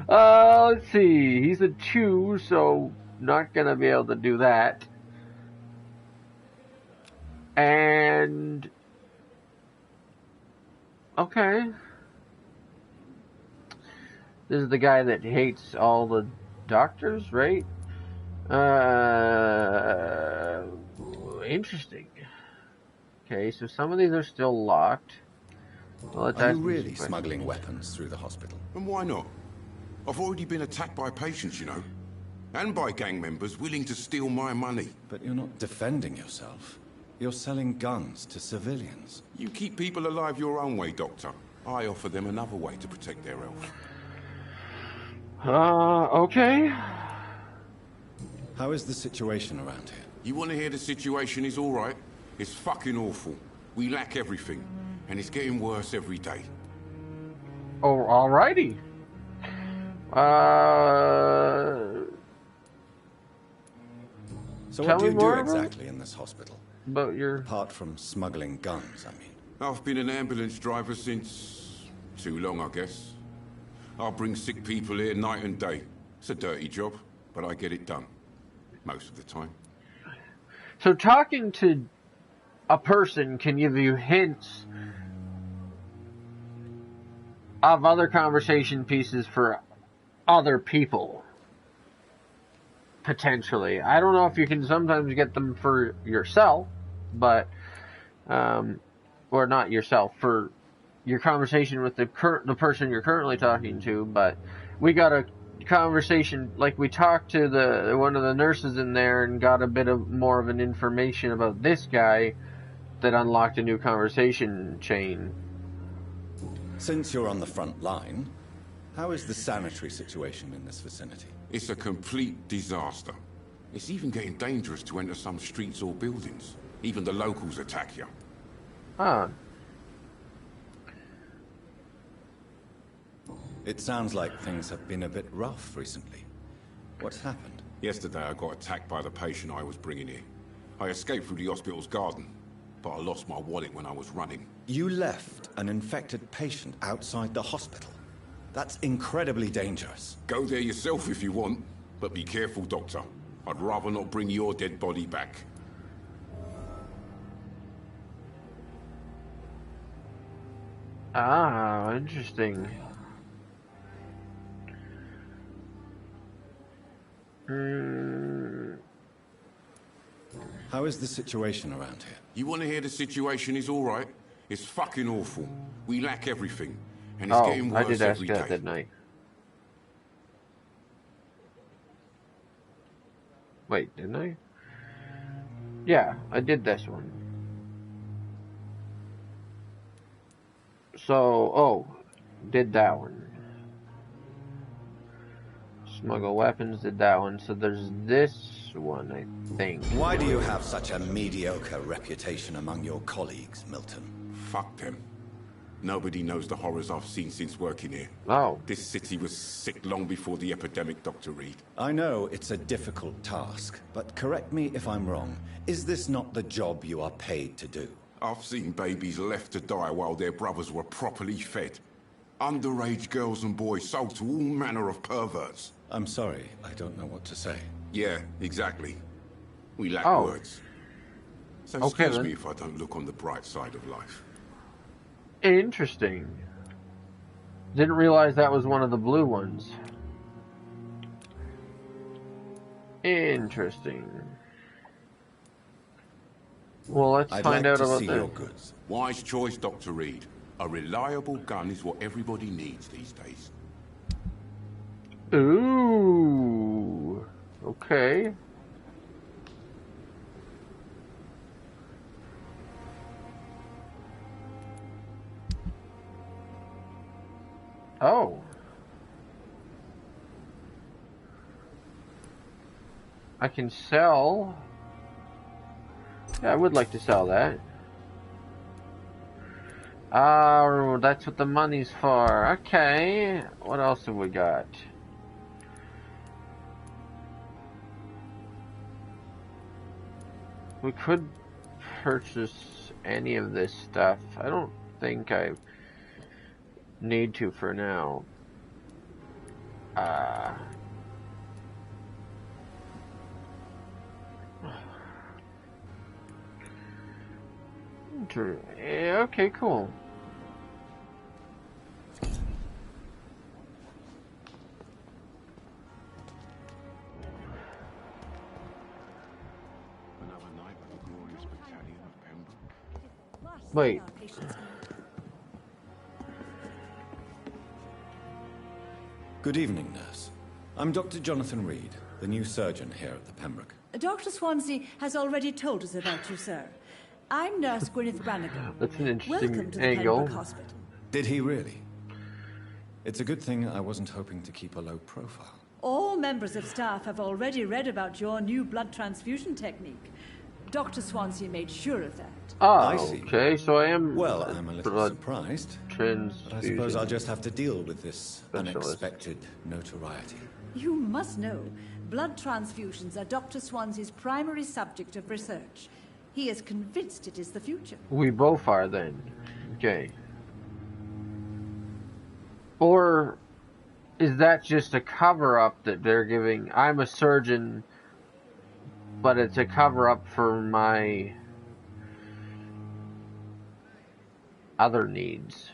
Let's see. He's a 2, so not gonna be able to do that. And... okay. This is the guy that hates all the doctors, right? Interesting. Okay, so some of these are still locked. Well, let's Are ask you these really questions. smuggling weapons through the hospital? And why not? I've already been attacked by patients, you know. And by gang members willing to steal my money. But you're not defending yourself. You're selling guns to civilians. You keep people alive your own way, Doctor. I offer them another way to protect their health. Okay. How is the situation around here? You want to hear the situation is all right? It's fucking awful. We lack everything. And it's getting worse every day. Oh, alrighty. So Tell what do me you more do about it? exactly in this hospital? But you're... Apart from smuggling guns, I mean. I've been an ambulance driver since... too long, I guess. I'll bring sick people here night and day. It's a dirty job, but I get it done. Most of the time. So talking to a person can give you hints of other conversation pieces for other people. Potentially. I don't know if you can sometimes get them for yourself, but, or not yourself, for your conversation with the person you're currently talking to, but we got a conversation, like we talked to one of the nurses in there and got a bit of more of an information about this guy that unlocked a new conversation chain. Since you're on the front line, how is the sanitary situation in this vicinity? It's a complete disaster. It's even getting dangerous to enter some streets or buildings. Even the locals attack you. Ah. It sounds like things have been a bit rough recently. What's happened? Yesterday I got attacked by the patient I was bringing here. I escaped through the hospital's garden, but I lost my wallet when I was running. You left an infected patient outside the hospital? That's incredibly dangerous. Go there yourself if you want, but be careful, Doctor. I'd rather not bring your dead body back. Ah, interesting. How is the situation around here? You want to hear the situation is all right? It's fucking awful. We lack everything, and it's getting I worse did ask every that, day. didn't I? Wait, didn't I? Yeah, I did this one. So, did that one. Smuggle weapons, did that one. So there's this one, I think. Why do you have such a mediocre reputation among your colleagues, Milton? Fuck them. Nobody knows the horrors I've seen since working here. Oh. This city was sick long before the epidemic, Dr. Reed. I know it's a difficult task, but correct me if I'm wrong. Is this not the job you are paid to do? I've seen babies left to die while their brothers were properly fed. Underage girls and boys sold to all manner of perverts. I'm sorry, I don't know what to say. Yeah, exactly. We lack Oh. words. So Okay, excuse then. me if I don't look on the bright side of life. Interesting. Didn't realize that was one of the blue ones. Interesting. Well, let's I'd find like out to about see that. your goods. Wise choice, Dr. Reed. A reliable gun is what everybody needs these days. Ooh. Okay. Oh. I can sell. Yeah, I would like to sell that. Oh, that's what the money's for. Okay. What else have we got? We could purchase any of this stuff. I don't think I need to for now. Okay, cool. Another night with the glorious battalion of Pembroke. Wait. Good evening, nurse. I'm Dr. Jonathan Reed, the new surgeon here at the Pembroke. Dr. Swansea has already told us about you, sir. I'm Nurse Gwyneth Brannigan. That's an interesting Welcome to the angle. Pembroke Hospital. Did he really? It's a good thing I wasn't hoping to keep a low profile. All members of staff have already read about your new blood transfusion technique. Dr. Swansea made sure of that. Oh, I see. okay, so I am. Well, I'm a little blood surprised. transfusion. But I suppose I'll just have to deal with this Specialist. unexpected notoriety. You must know, blood transfusions are Dr. Swansea's primary subject of research. He is convinced it is the future. We both are then. Okay. Or is that just a cover-up that they're giving? I'm a surgeon, but it's a cover-up for my other needs.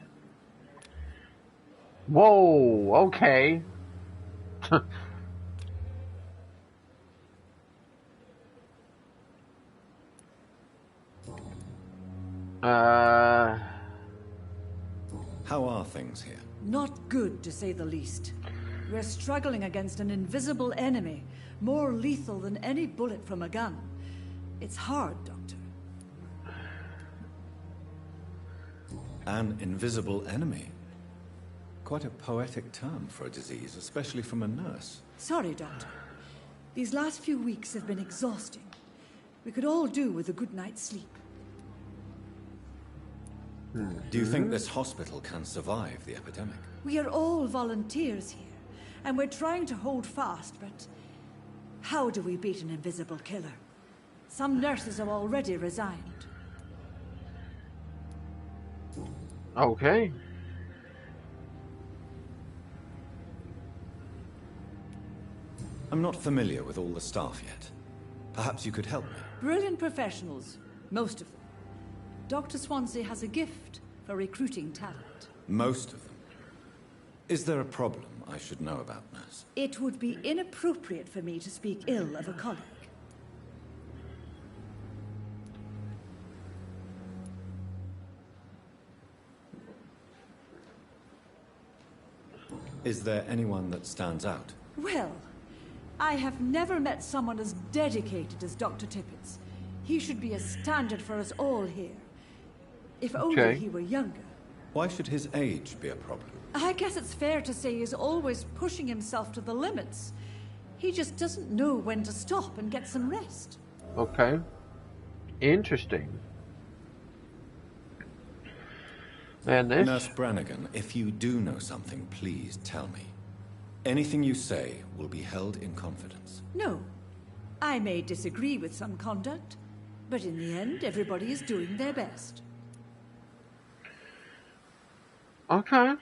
Whoa, okay. How are things here? Not good, to say the least. We're struggling against an invisible enemy, more lethal than any bullet from a gun. It's hard, Doctor. An invisible enemy? Quite a poetic term for a disease, especially from a nurse. Sorry, Doctor. These last few weeks have been exhausting. We could all do with a good night's sleep. Do you think this hospital can survive the epidemic? We are all volunteers here, and we're trying to hold fast, but how do we beat an invisible killer? Some nurses have already resigned. Okay. I'm not familiar with all the staff yet. Perhaps you could help me. Brilliant professionals, most of them. Dr. Swansea has a gift for recruiting talent. Most of them. Is there a problem I should know about, nurse? It would be inappropriate for me to speak ill of a colleague. Is there anyone that stands out? Well, I have never met someone as dedicated as Dr. Tippett. He should be a standard for us all here. If only he were younger. Why should his age be a problem? I guess it's fair to say he's always pushing himself to the limits. He just doesn't know when to stop and get some rest. Okay. Interesting. And this? Nurse Brannigan, if you do know something, please tell me. Anything you say will be held in confidence. No. I may disagree with some conduct, but in the end, everybody is doing their best. Okay.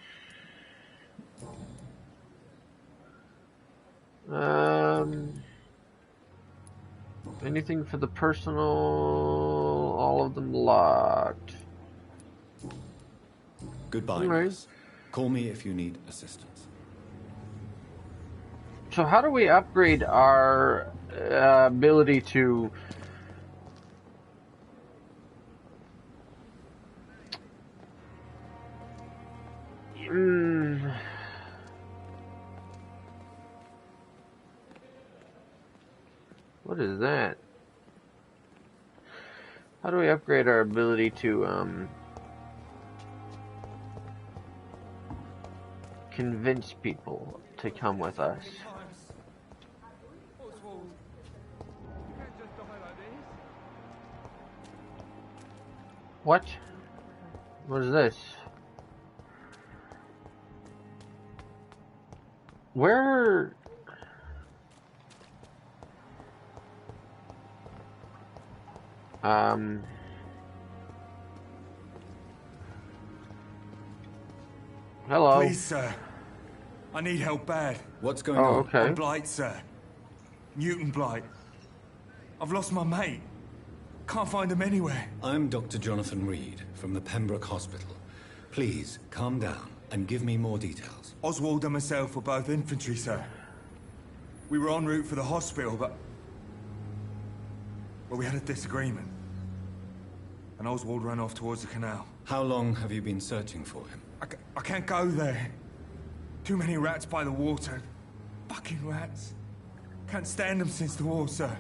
Anything for the personal? All of them locked. Goodbye, nurse. Call me if you need assistance. So how do we upgrade our ability to... What is that? How do we upgrade our ability to convince people to come with us? What? What is this? Where? Hello. Please, sir. I need help bad. What's going on? Okay. I'm Blight, sir. Newton Blight. I've lost my mate. Can't find him anywhere. I'm Dr. Jonathan Reed from the Pembroke Hospital. Please, calm down and give me more details. Oswald and myself were both infantry, sir. We were en route for the hospital, but... well, we had a disagreement. And Oswald ran off towards the canal. How long have you been searching for him? I can't go there. Too many rats by the water. Fucking rats. Can't stand them since the war, sir.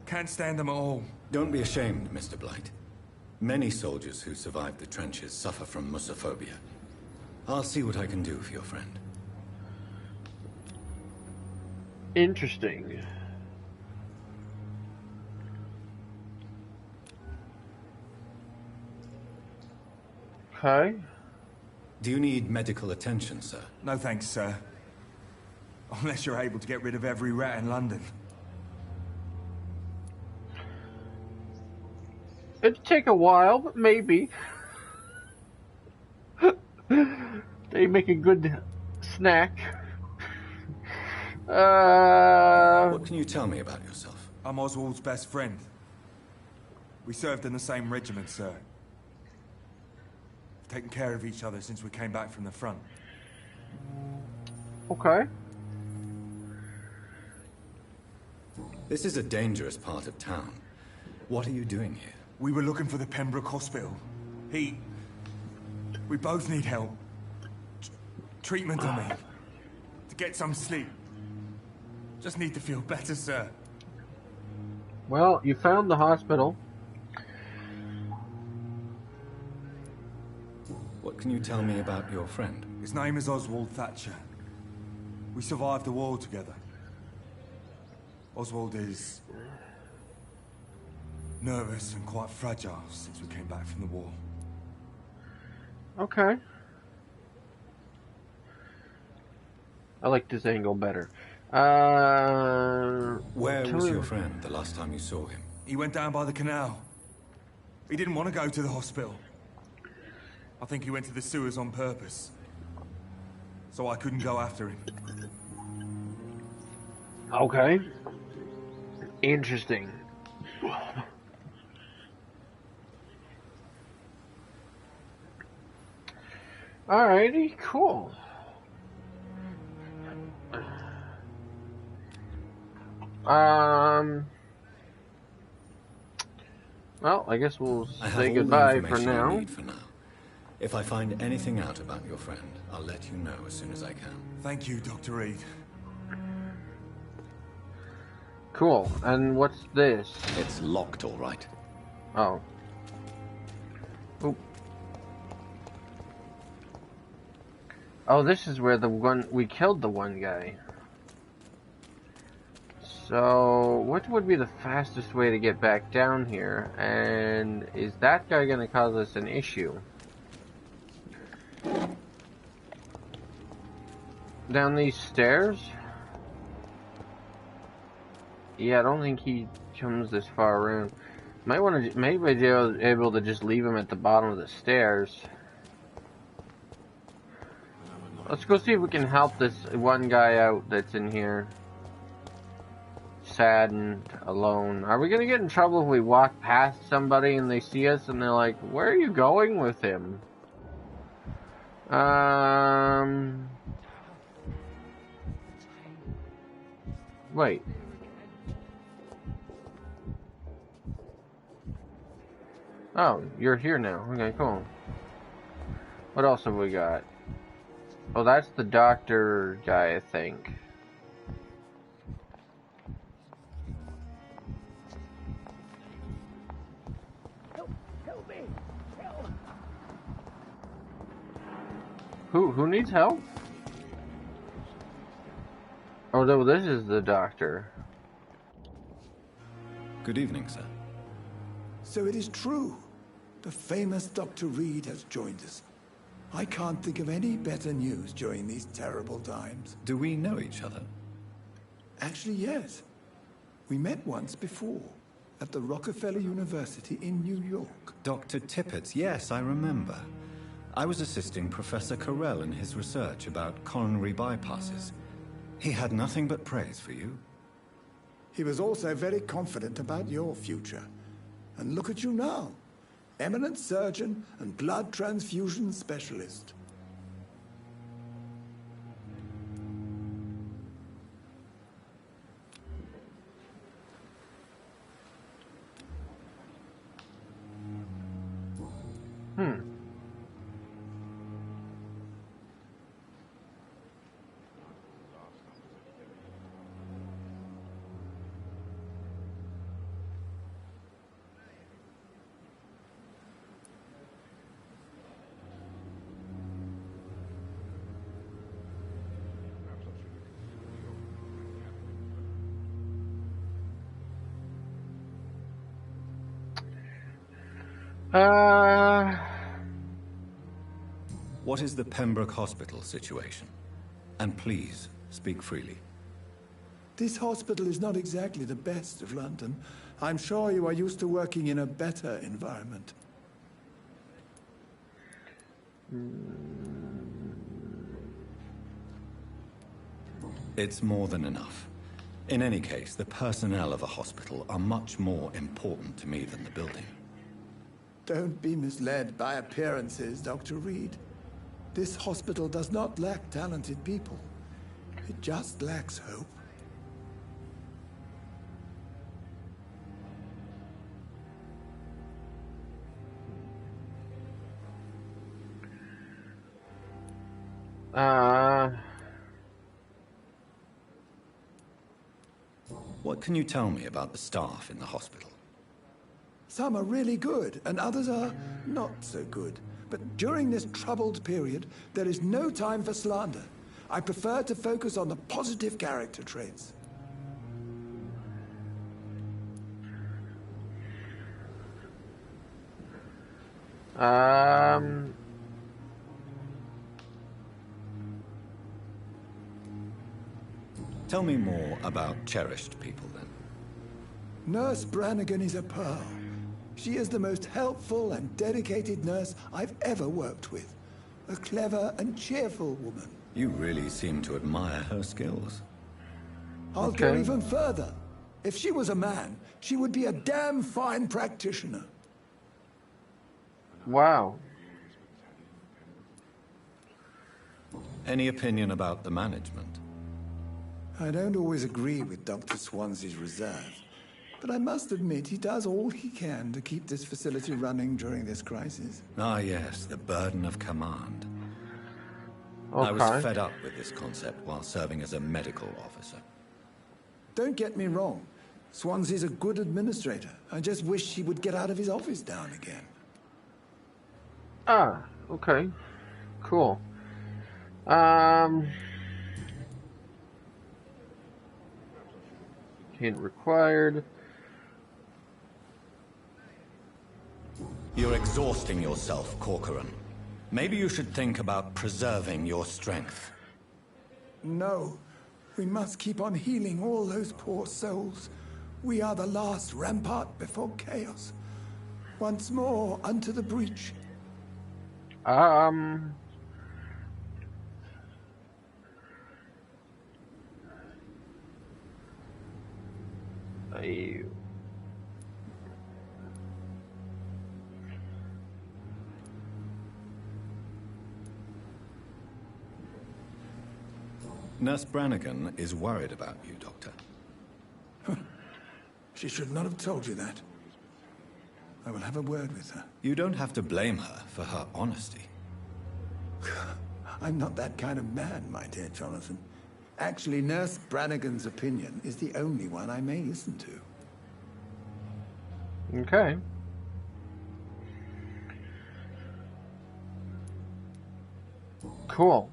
Can't stand them at all. Don't be ashamed, Mr. Blight. Many soldiers who survived the trenches suffer from musophobia. I'll see what I can do for your friend. Interesting. Okay. Do you need medical attention, sir? No thanks, sir. Unless you're able to get rid of every rat in London. It'd take a while, but maybe. They make a good snack. What can you tell me about yourself? I'm Oswald's best friend. We served in the same regiment, sir. We've taken care of each other since we came back from the front. Okay. This is a dangerous part of town. What are you doing here? We were looking for the Pembroke Hospital. We both need help. Treatment, I mean. To get some sleep. Just need to feel better, sir. Well, you found the hospital. What can you tell me about your friend? His name is Oswald Thatcher. We survived the war together. Oswald is nervous and quite fragile since we came back from the war. Okay. I like this angle better. Where was your friend the last time you saw him? He went down by the canal. He didn't want to go to the hospital. I think he went to the sewers on purpose. So I couldn't go after him. Okay. Interesting. Alrighty, cool. Well, I guess we'll say goodbye for now. If I find anything out about your friend, I'll let you know as soon as I can. Thank you, Dr. Reed. Cool. And what's this? It's locked, all right. Oh. Oop. Oh, this is where we killed the one guy. So, what would be the fastest way to get back down here? And is that guy going to cause us an issue? Down these stairs? Yeah, I don't think he comes this far around. Might want to, maybe be able to just leave him at the bottom of the stairs. Let's go see if we can help this one guy out that's in here. Sad and alone. Are we gonna get in trouble if we walk past somebody and they see us and they're like, where are you going with him? Wait. Oh, you're here now. Okay, cool. What else have we got? Oh, that's the doctor guy, I think. Help me! Help! Who needs help? Oh, no, this is the doctor. Good evening, sir. So it is true. The famous Dr. Reed has joined us. I can't think of any better news during these terrible times. Do we know each other? Actually, yes. We met once before, at the Rockefeller University in New York. Dr. Tippett, yes, I remember. I was assisting Professor Carell in his research about coronary bypasses. He had nothing but praise for you. He was also very confident about your future. And look at you now. Eminent surgeon and blood transfusion specialist. What is the Pembroke Hospital situation? And please, speak freely. This hospital is not exactly the best of London. I'm sure you are used to working in a better environment. It's more than enough. In any case, the personnel of a hospital are much more important to me than the building. Don't be misled by appearances, Dr. Reed. This hospital does not lack talented people. It just lacks hope. What can you tell me about the staff in the hospital? Some are really good, and others are not so good. But during this troubled period, there is no time for slander. I prefer to focus on the positive character traits. Tell me more about cherished people, then. Nurse Brannigan is a pearl. She is the most helpful and dedicated nurse I've ever worked with. A clever and cheerful woman. You really seem to admire her skills. I'll go even further. If she was a man, she would be a damn fine practitioner. Wow. Any opinion about the management? I don't always agree with Dr. Swansea's reserve, but I must admit he does all he can to keep this facility running during this crisis. Ah, yes, the burden of command. Okay. I was fed up with this concept while serving as a medical officer. Don't get me wrong. Swansea's a good administrator. I just wish he would get out of his office now and again. Ah, okay. Cool. Hint required. You're exhausting yourself, Corcoran. Maybe you should think about preserving your strength. No. We must keep on healing all those poor souls. We are the last rampart before chaos. Once more, unto the breach. Nurse Brannigan is worried about you, Doctor. She should not have told you that. I will have a word with her. You don't have to blame her for her honesty. I'm not that kind of man, my dear Jonathan. Actually, Nurse Brannigan's opinion is the only one I may listen to. Okay. Cool.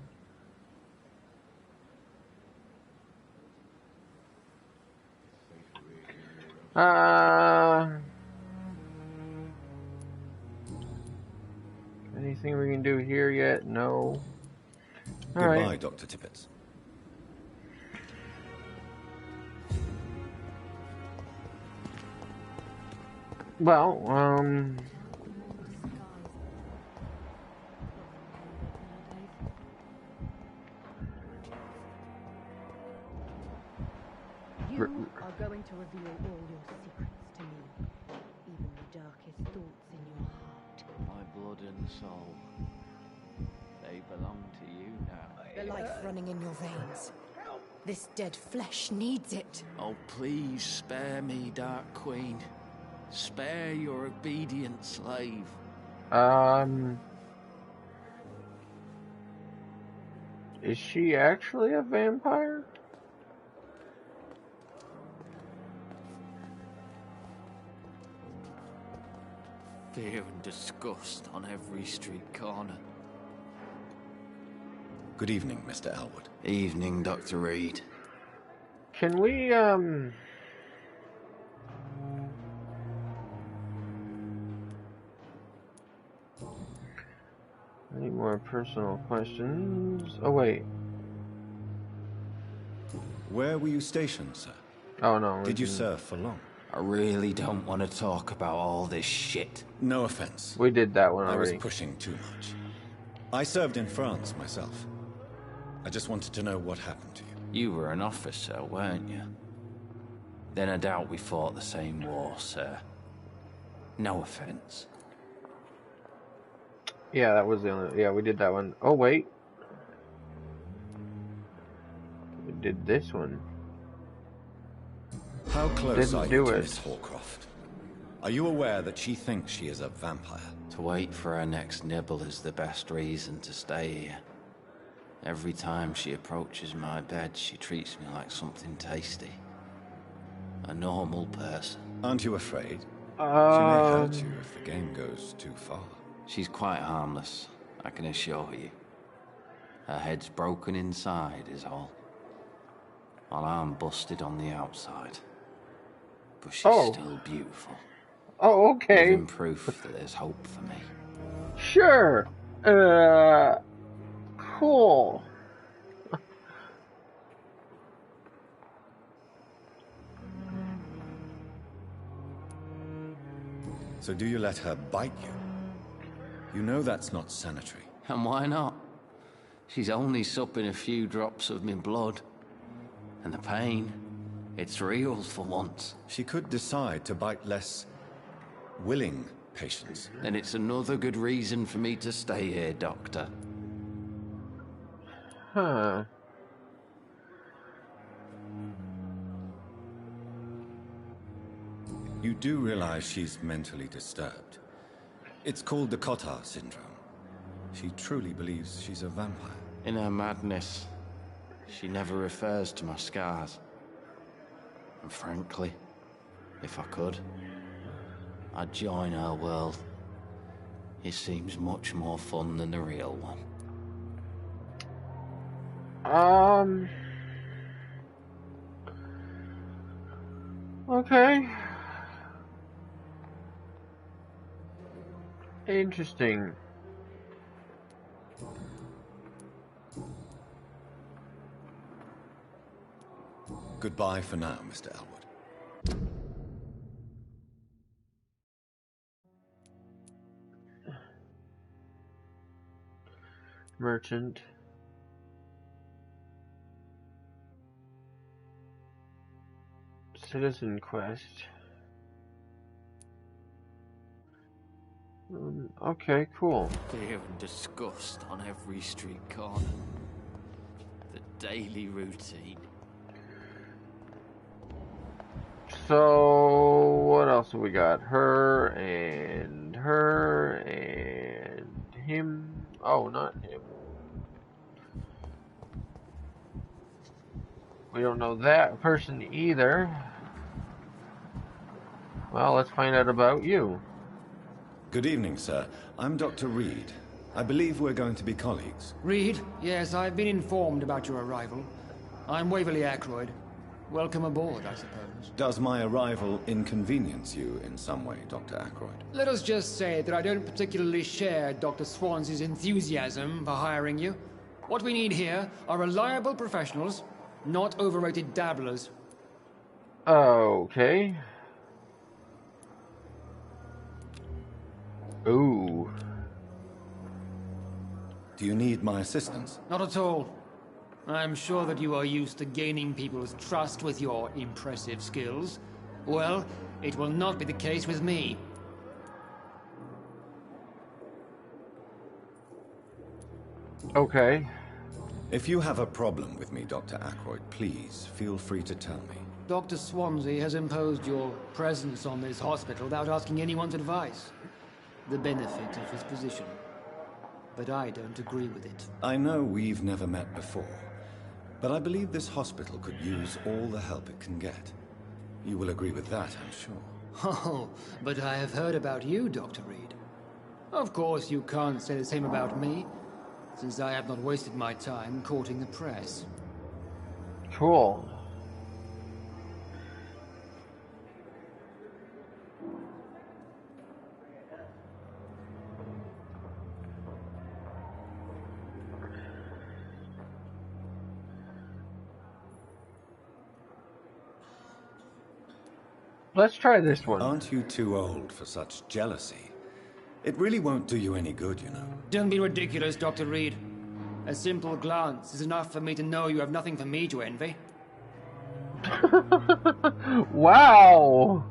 Anything we can do here yet? No. All Goodbye, right. Dr. Tippett. Well, You are going to reveal all your secrets to me, even the darkest thoughts in your heart. My blood and soul, they belong to you now. The life running in your veins. This dead flesh needs it. Oh, please spare me, Dark Queen. Spare your obedient slave. is she actually a vampire? Fear and disgust on every street corner. Good evening, Mr. Elwood. Evening, Dr. Reed. Can we, any more personal questions? Oh, wait. Where were you stationed, sir? Oh no. Did you serve for long? I really don't want to talk about all this shit. No offense. We did that one I was already. pushing too much. I served in France myself. I just wanted to know what happened to you. You were an officer, weren't you? Then I doubt we fought the same war, sir. No offense. Yeah, that was the only. Yeah, we did that one. Oh wait, we did this one. How close Didn't are do you to it. Miss Horcroft? Are you aware that she thinks she is a vampire? To wait for her next nibble is the best reason to stay here. Every time she approaches my bed, she treats me like something tasty. A normal person. Aren't you afraid? She may hurt you if the game goes too far. She's quite harmless, I can assure you. Her head's broken inside is all. While I'm busted on the outside. But she's still beautiful. Oh, okay. Living proof that there's hope for me. Sure. Cool. So do you let her bite you? You know that's not sanitary. And why not? She's only supping a few drops of my blood. And the pain, it's real for once. She could decide to bite less willing patients. Then it's another good reason for me to stay here, Doctor. Huh. You do realize she's mentally disturbed. It's called the Cotard syndrome. She truly believes she's a vampire. In her madness, she never refers to my scars. And frankly, if I could, I'd join her world. It seems much more fun than the real one. Okay. Interesting. Goodbye for now, Mr. Elwood. Merchant. Citizen quest. Okay, cool. Fear and disgust on every street corner. The daily routine. So, what else have we got? Her and him. Oh, not him. We don't know that person either. Well, let's find out about you. Good evening, sir. I'm Dr. Reed. I believe we're going to be colleagues. Reed? Yes, I've been informed about your arrival. I'm Waverly Ackroyd. Welcome aboard, I suppose. Does my arrival inconvenience you in some way, Dr. Ackroyd? Let us just say that I don't particularly share Dr. Swans's enthusiasm for hiring you. What we need here are reliable professionals, not overrated dabblers. Okay. Ooh. Do you need my assistance? Not at all. I'm sure that you are used to gaining people's trust with your impressive skills. Well, it will not be the case with me. Okay. If you have a problem with me, Dr. Ackroyd, please feel free to tell me. Dr. Swansea has imposed your presence on this hospital without asking anyone's advice. The benefit of his position. But I don't agree with it. I know we've never met before, but I believe this hospital could use all the help it can get. You will agree with that, I'm sure. Oh, but I have heard about you, Dr. Reed. Of course, you can't say the same about me, since I have not wasted my time courting the press. Cool. Let's try this one. Aren't you too old for such jealousy? It really won't do you any good, you know. Don't be ridiculous, Dr. Reed. A simple glance is enough for me to know you have nothing for me to envy. Wow!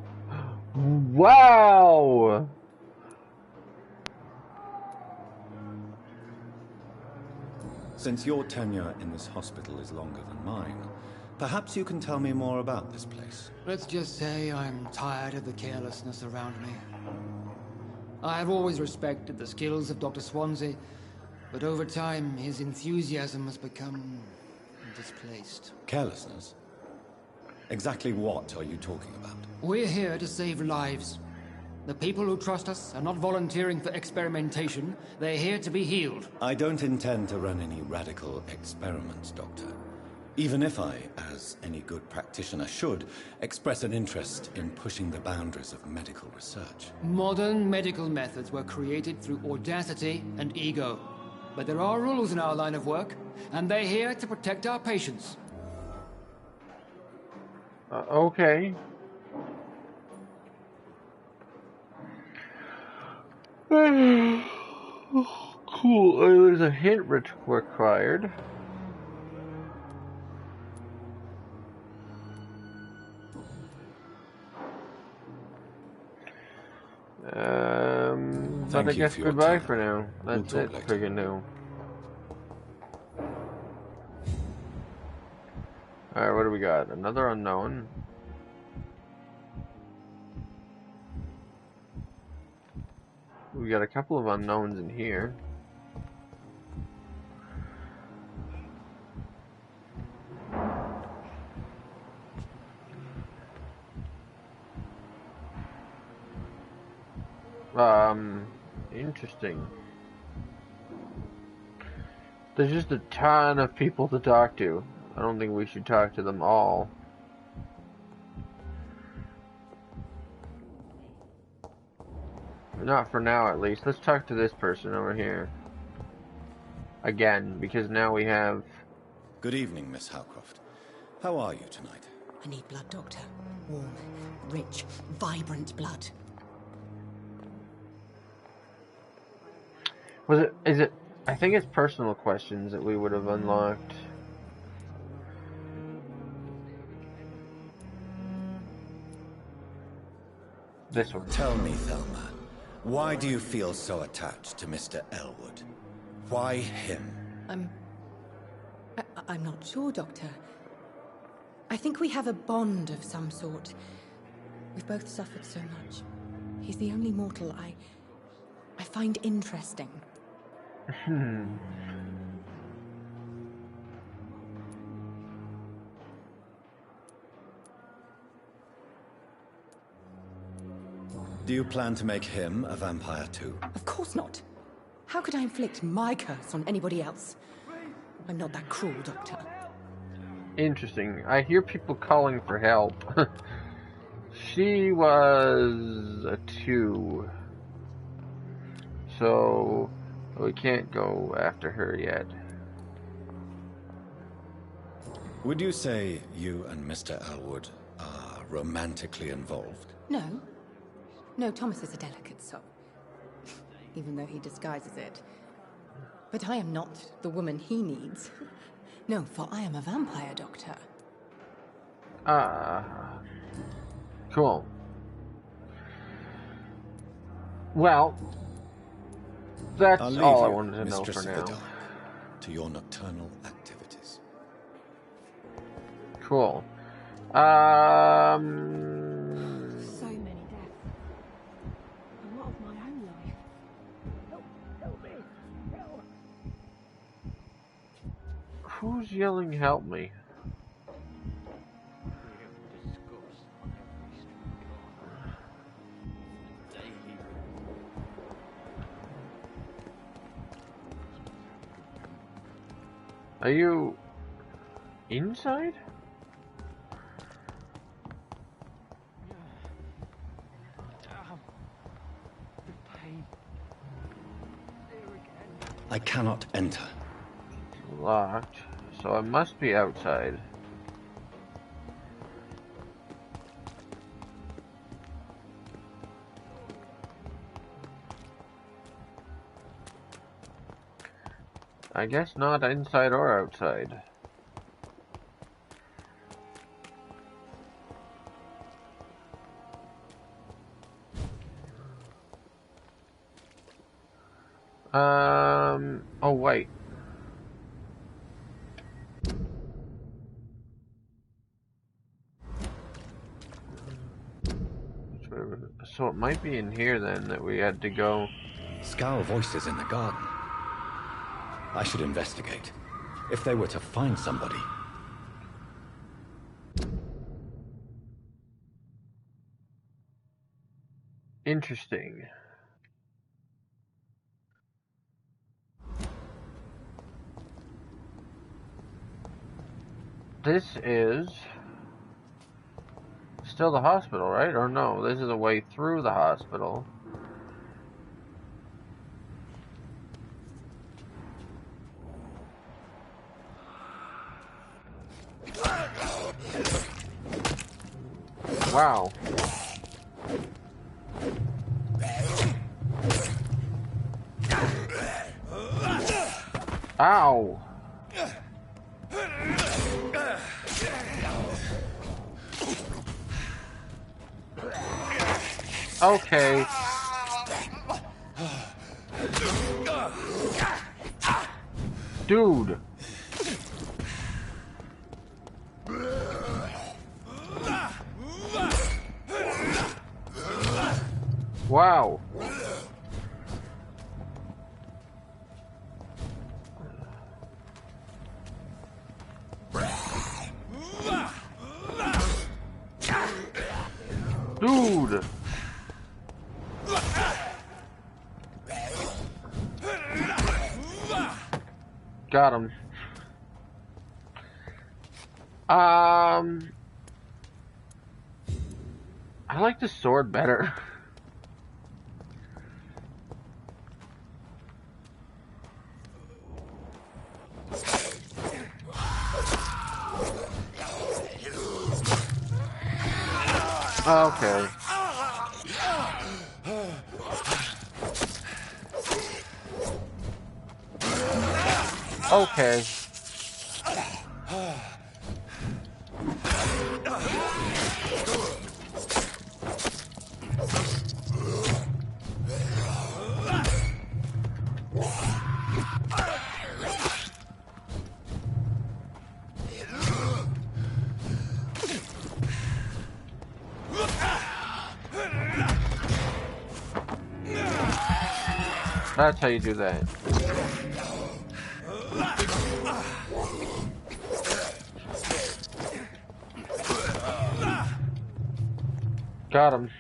Wow! Since your tenure in this hospital is longer than mine, perhaps you can tell me more about this place. Let's just say I'm tired of the carelessness around me. I have always respected the skills of Dr. Swansea, but over time his enthusiasm has become displaced. Carelessness? Exactly what are you talking about? We're here to save lives. The people who trust us are not volunteering for experimentation. They're here to be healed. I don't intend to run any radical experiments, Doctor. Even if I, as any good practitioner should, express an interest in pushing the boundaries of medical research. Modern medical methods were created through audacity and ego. But there are rules in our line of work, and they're here to protect our patients. Okay. Cool. There's a hint required. But I guess goodbye for now. That's it for you now. Alright, what do we got? Another unknown. We got a couple of unknowns in here. Interesting. There's just a ton of people to talk to. I don't think we should talk to them all. Not for now, at least. Let's talk to this person over here. Again, because now we have... Good evening, Miss Howcroft. How are you tonight? I need blood, Doctor. Warm, rich, vibrant blood. Is it... I think it's personal questions that we would have unlocked. This one. Tell me, Thelma, why do you feel so attached to Mr. Elwood? Why him? I'm not sure, Doctor. I think we have a bond of some sort. We've both suffered so much. He's the only mortal I find interesting. Do you plan to make him a vampire too? Of course not. How could I inflict my curse on anybody else? I'm not that cruel, Doctor. Interesting. I hear people calling for help. She was a 2. So we can't go after her yet. Would you say you and Mr. Elwood are romantically involved? No. No, Thomas is a delicate soul. Even though he disguises it. But I am not the woman he needs. No, for I am a vampire, Doctor. Cool. Well, that's all I wanted to know for now. Of the Dark, to your nocturnal activities. Cool. So many deaths. A lot of my own life. Help me! Help! Who's yelling, help me? Are you inside? I cannot enter. Locked, so I must be outside. I guess not inside or outside. Oh wait. So it might be in here then that we had to go. Scowl voices in the garden. I should investigate. If they were to find somebody. Interesting. This is still the hospital, right? Or no, this is a way through the hospital. Wow. Ow. Okay. Dude. Wow. Dude. Got him. I like the sword better. Okay. Okay. That's how you do that. Got him.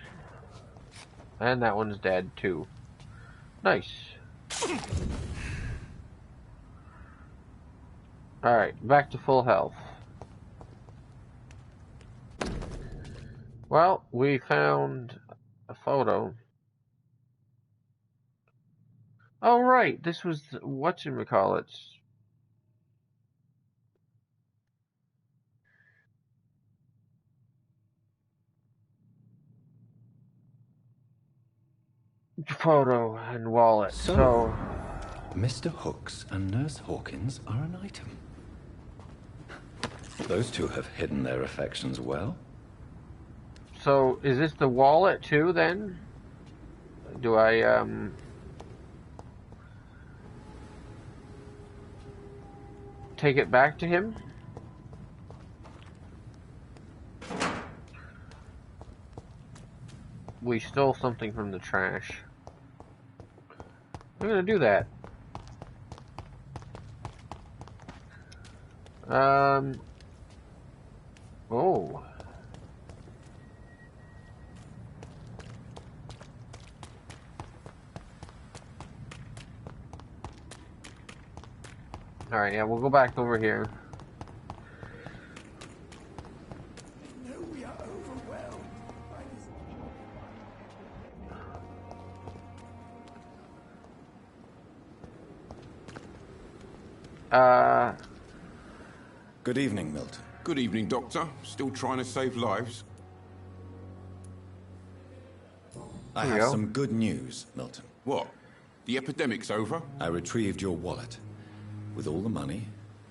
And that one's dead too. Nice. Alright, back to full health. Well, we found a photo. Oh, right, this was whatchamacallit's. Photo and wallet. So Mr. Hooks and Nurse Hawkins are an item. Those two have hidden their affections well. So is this the wallet too then? Do I take it back to him? We stole something from the trash. I'm gonna do that. Oh. Alright, yeah, we'll go back over here. Good evening, Milton. Good evening, Doctor. Still trying to save lives? I have some good news, Milton. What? The epidemic's over? I retrieved your wallet. With all the money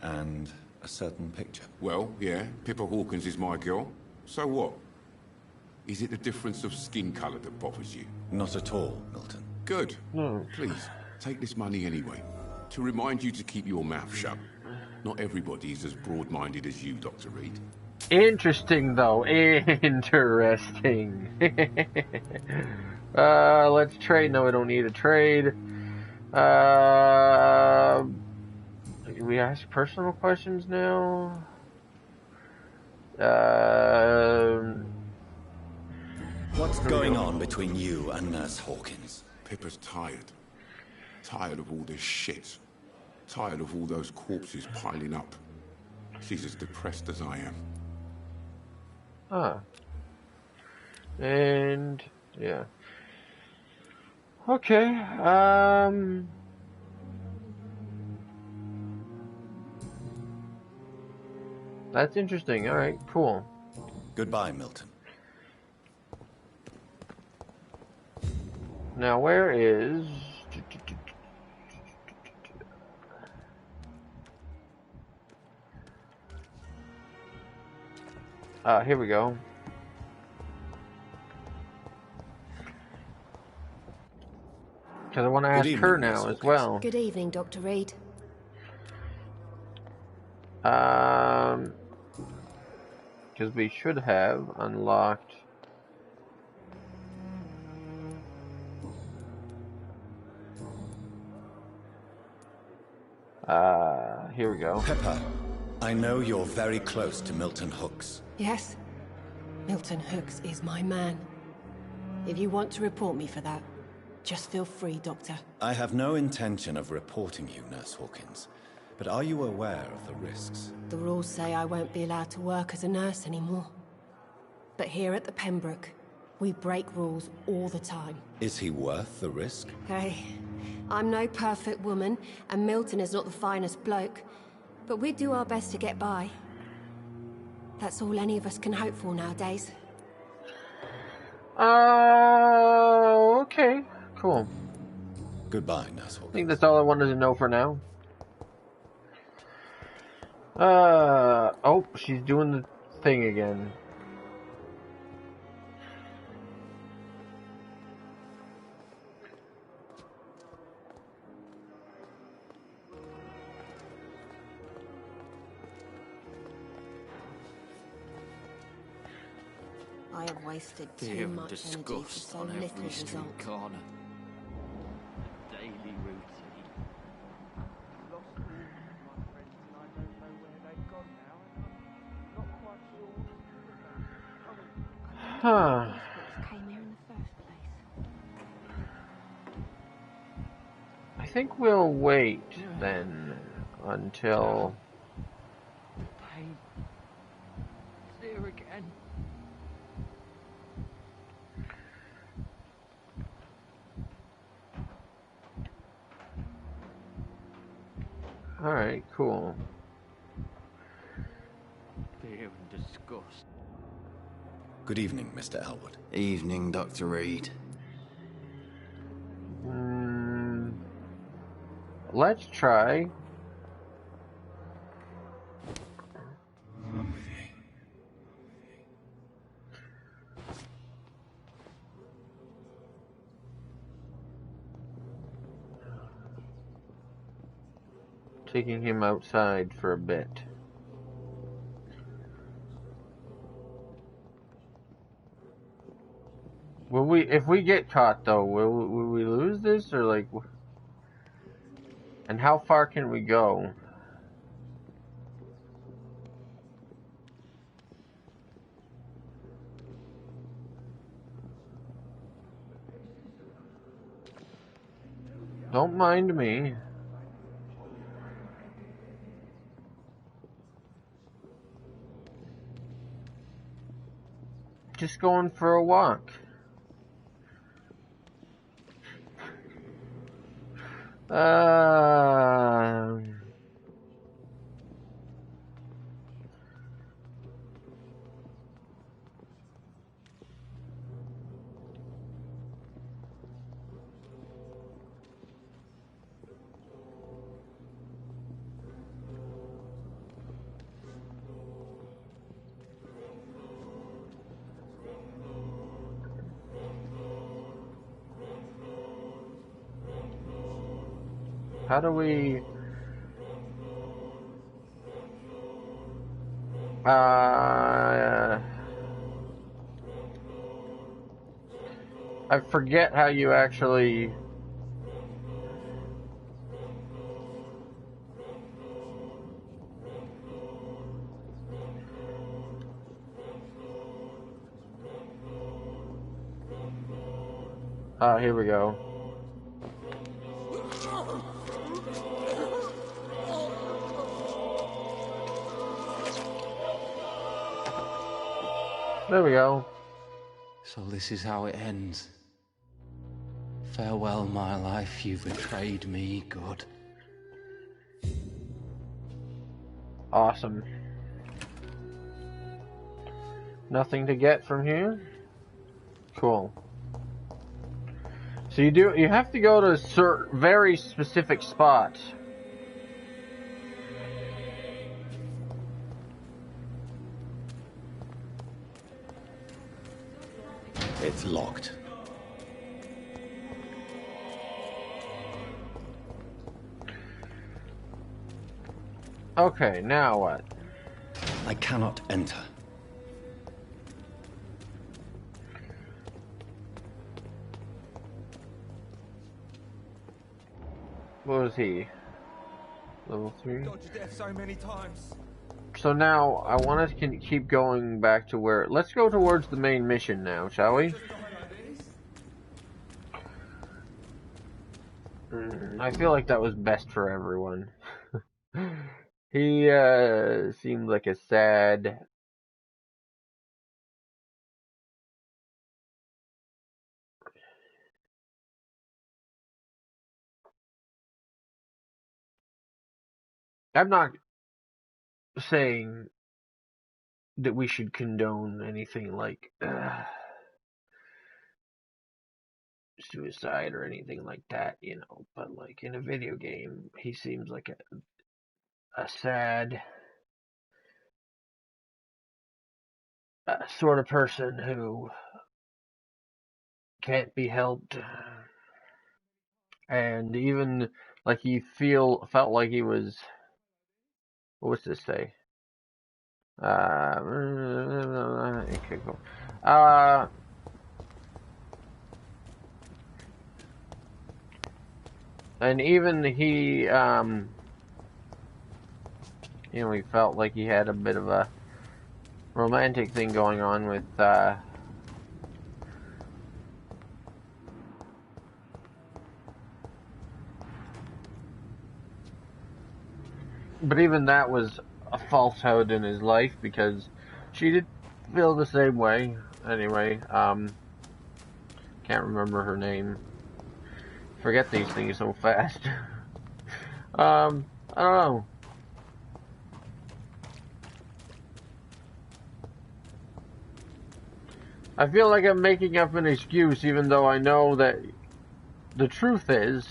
and a certain picture. Well, yeah, Pippa Hawkins is my girl. So what? Is it the difference of skin colour that bothers you? Not at all, Milton. Good. Please, take this money anyway. To remind you to keep your mouth shut. Not everybody's as broad-minded as you, Dr. Reed. Interesting, though. Interesting. Let's trade. No, we don't need a trade. We ask personal questions now. What's going on between you and Nurse Hawkins? Pippa's tired. Tired of all this shit. Tired of all those corpses piling up. She's as depressed as I am. Ah. And, yeah. Okay, that's interesting. Alright, cool. Goodbye, Milton. Now, where is... here we go. Because I want to ask her now as well. Good evening, Dr. Reed. Because we should have unlocked... here we go. Pippa, I know you're very close to Milton Hooks. Yes? Milton Hooks is my man. If you want to report me for that, just feel free, Doctor. I have no intention of reporting you, Nurse Hawkins. But are you aware of the risks? The rules say I won't be allowed to work as a nurse anymore. But here at the Pembroke, we break rules all the time. Is he worth the risk? Hey, I'm no perfect woman, and Milton is not the finest bloke. But we do our best to get by. That's all any of us can hope for nowadays. Okay. Cool. Goodbye, Nurse Hawkins. I think that's all I wanted to know for now. Oh, she's doing the thing again. I have wasted Fear too and much energy for disgust so on little every street result. corner. The daily routine. Lost all my friends and I don't know where they've gone now, and I'm not quite sure what to do about it. Huh. These books came here in the first place. I think we'll wait then until... Pain. It's there again. Alright, cool. Fear and disgust. Good evening, Mr. Elwood. Evening, Dr. Reed. Let's try. Taking him outside for a bit. Will we, if we get caught though, will we lose this or like? And how far can we go? Don't mind me. Just going for a walk. How do we... I forget how you actually... here we go. There we go. So this is how it ends. Farewell, my life, you betrayed me, good. Awesome. Nothing to get from here? Cool. So you have to go to very specific spots. It's locked. Okay, now what? I cannot enter. What was he? Level 3? Dodged death so many times. So now, I want us to keep going back to where... Let's go towards the main mission now, shall we? I feel like that was best for everyone. He, seemed like a sad... I'm not saying that we should condone anything like suicide or anything like that, you know, but like in a video game, he seems like a sad sort of person who can't be helped, and even like he felt like he was, what was this say? Okay, cool. And even he, you know, he felt like he had a bit of a romantic thing going on with, but even that was a falsehood in his life because she did feel the same way. Anyway, can't remember her name. Forget these things so fast. I don't know. I feel like I'm making up an excuse even though I know that the truth is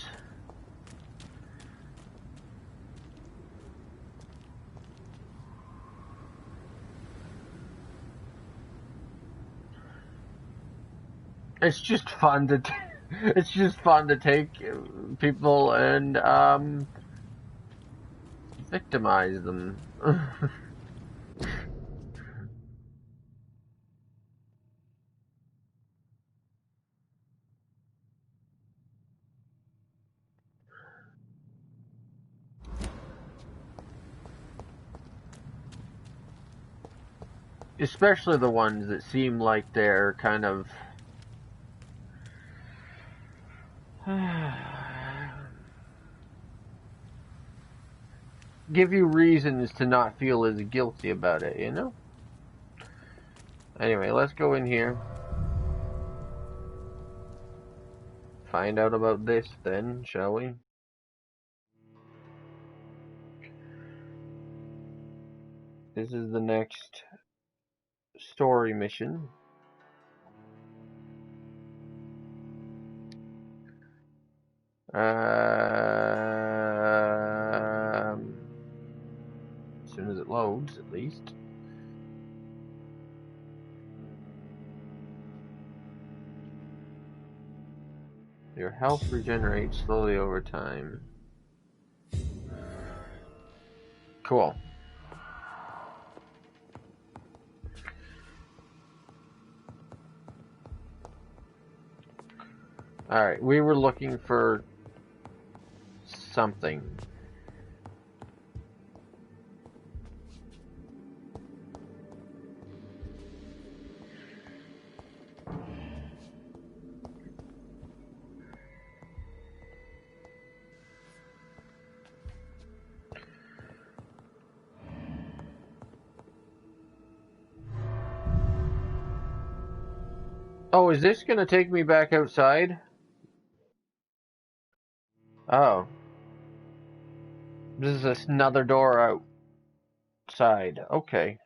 it's just fun to it's just fun to take people and victimize them. Especially the ones that seem like they're kind of give you reasons to not feel as guilty about it, you know? Anyway, let's go in here. Find out about this then, shall we? This is the next story mission. As soon as it loads, at least. Your health regenerates slowly over time. Cool. Alright, we were looking for something. Oh, is this gonna take me back outside? Oh. This is another door outside. Okay.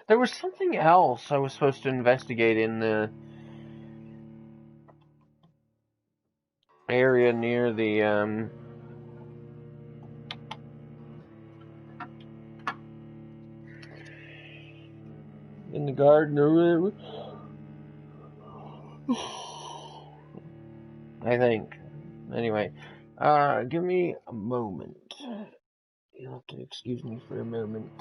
There was something else I was supposed to investigate in the area near the, in the garden or I think. Anyway, give me a moment. You'll have to excuse me for a moment.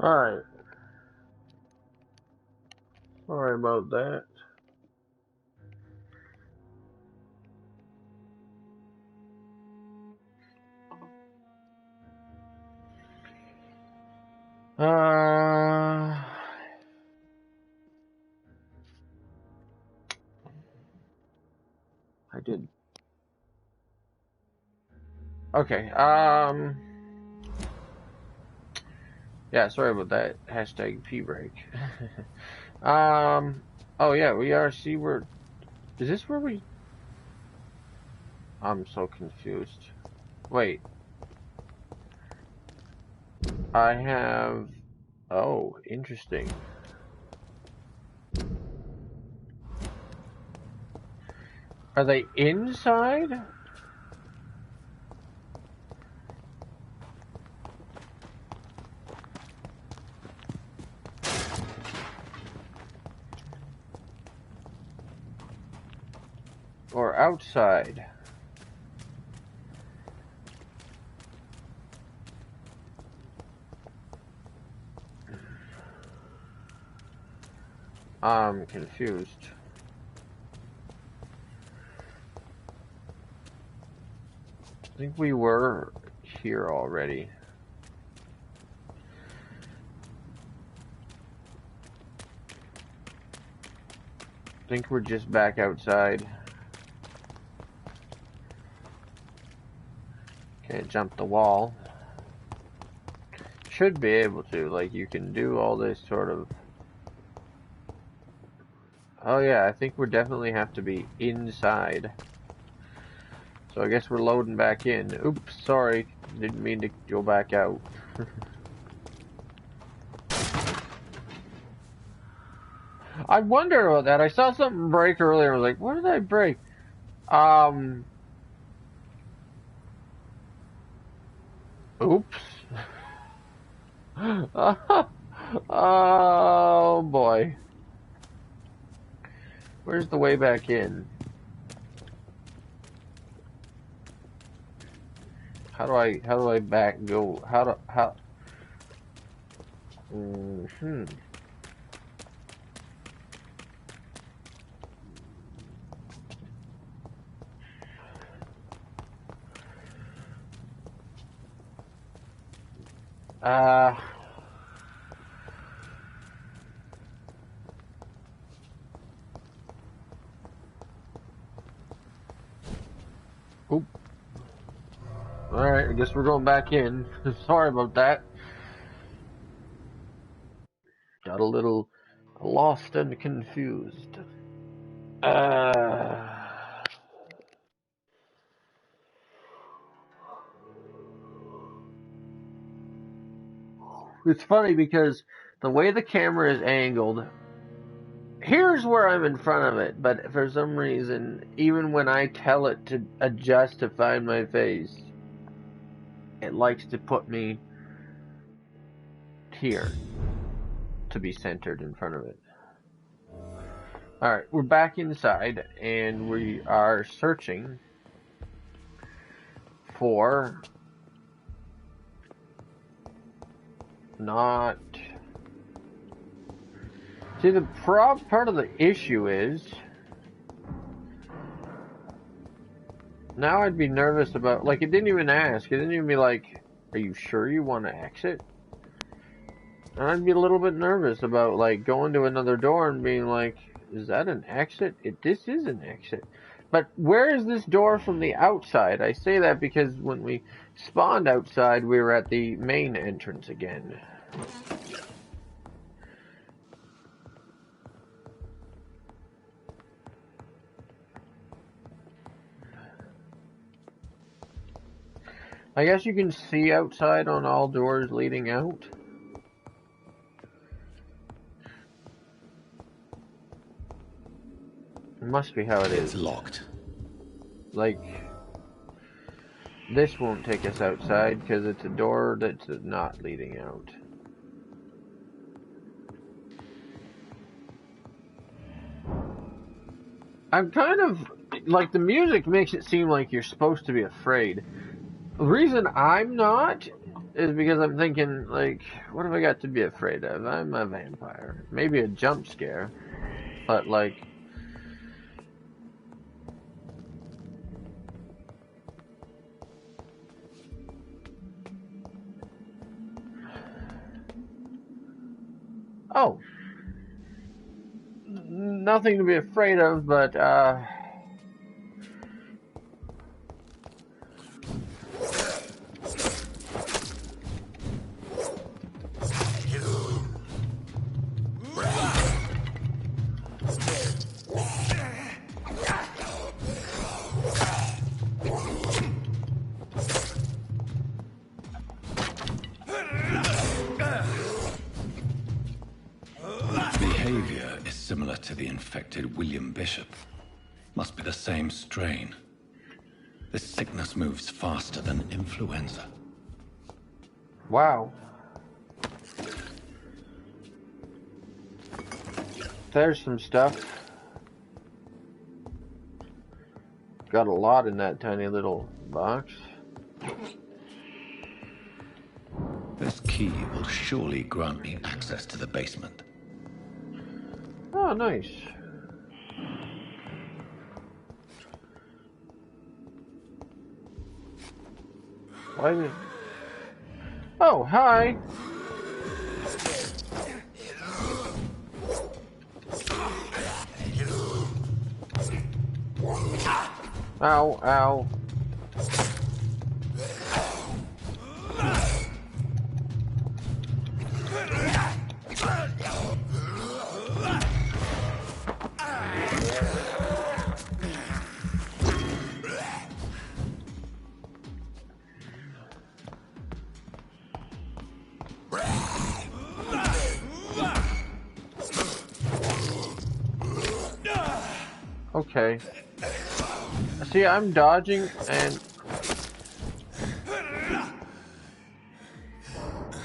Alright. Sorry about that. I did Okay, yeah, sorry about that. Hashtag pee break. Oh yeah, we are, see, is this where we, I'm so confused. Wait. I have, oh, interesting. Are they inside? Or outside? I'm confused. I think we were here already. I think we're just back outside. Can't jump the wall. Should be able to, like, you can do all this sort of... Oh yeah, I think we definitely have to be inside. So I guess we're loading back in. Oops, sorry. Didn't mean to go back out. I wonder about that. I saw something break earlier. I was like, what did I break? Oops. Oh boy. Where's the way back in? How do I back go? How? Oop. Alright, I guess we're going back in. Sorry about that. Got a little lost and confused. It's funny because the way the camera is angled, here's where I'm in front of it, but for some reason, even when I tell it to adjust to find my face, it likes to put me here to be centered in front of it. Alright, we're back inside, and we are searching for not... See, the part of the issue is... Now I'd be nervous about... Like, it didn't even ask. It didn't even be like, are you sure you want to exit? And I'd be a little bit nervous about, like, going to another door and being like, is that an exit? This is an exit. But where is this door from the outside? I say that because when we spawned outside, we were at the main entrance again. I guess you can see outside on all doors leading out. It must be how it is. It's locked. Like, this won't take us outside because it's a door that's not leading out. I'm kind of, like, the music makes it seem like you're supposed to be afraid. The reason I'm not is because I'm thinking, like, what have I got to be afraid of? I'm a vampire. Maybe a jump scare, but, like... Oh. Nothing to be afraid of, but, to the infected William Bishop. Must be the same strain. This sickness moves faster than influenza. Wow. There's some stuff. Got a lot in that tiny little box. This key will surely grant me access to the basement. Oh, nice. Why did... Oh, hi! Ow, ow. Okay. See, I'm dodging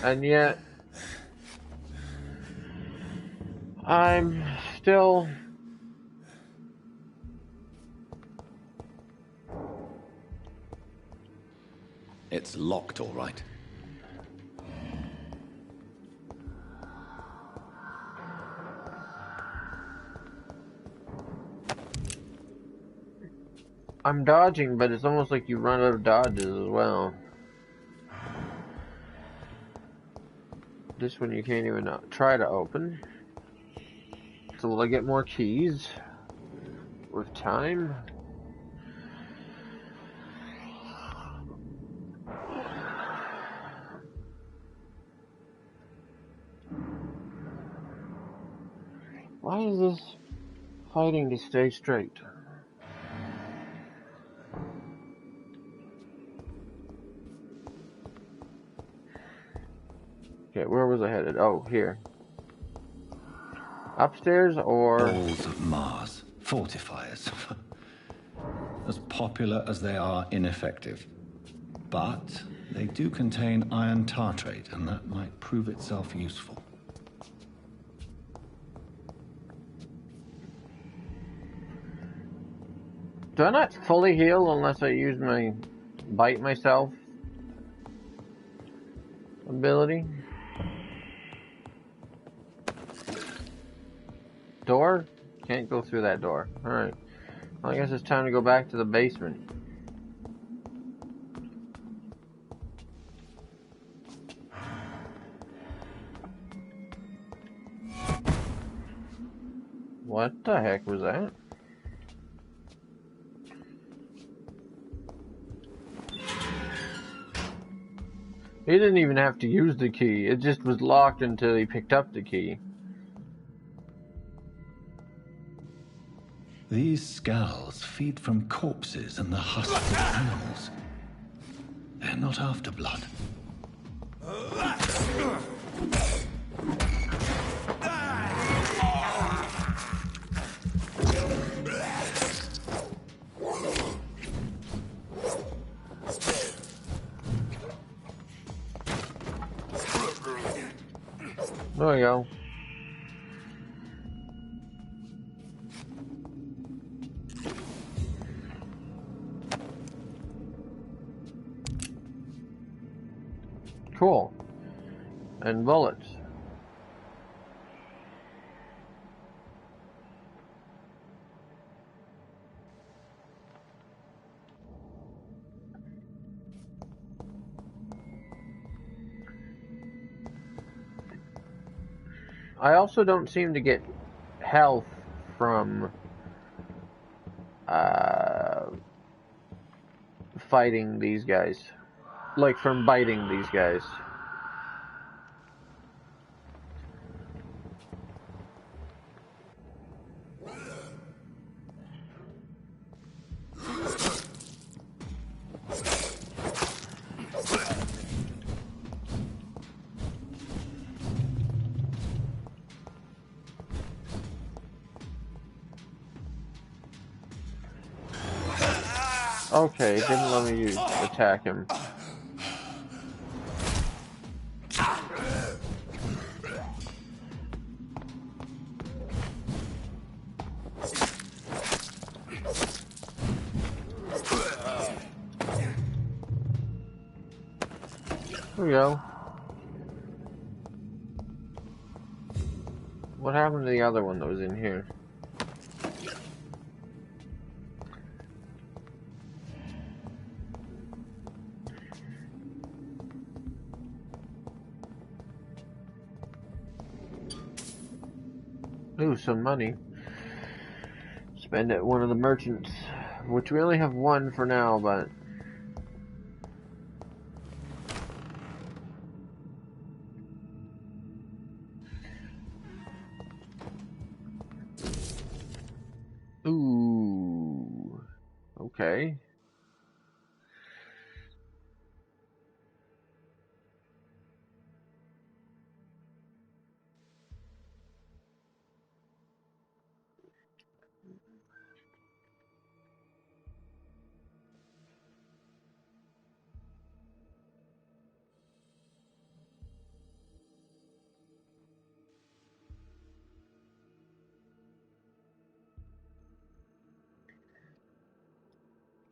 and yet I'm still It's locked, all right. I'm dodging, but it's almost like you run out of dodges as well. This one you can't even try to open. So will I get more keys with time? Why is this fighting to stay straight? Okay, where was I headed? Oh, here. Upstairs or... Balls of Mars. Fortifiers. As popular as they are ineffective. But they do contain iron tartrate, and that might prove itself useful. Do I not fully heal unless I use my bite myself ability? Door? Can't go through that door. Alright. Well, I guess it's time to go back to the basement. What the heck was that? He didn't even have to use the key. It just was locked until he picked up the key. These skulls feed from corpses and the husks of animals. They're not after blood. There we go. Cool. And bullets. I also don't seem to get health from fighting these guys. Like from biting these guys. Okay, it didn't let me attack him. There we go. What happened to the other one that was in here? Ooh, some money. Spend at one of the merchants, which we only have one for now, but... Ooh. Okay.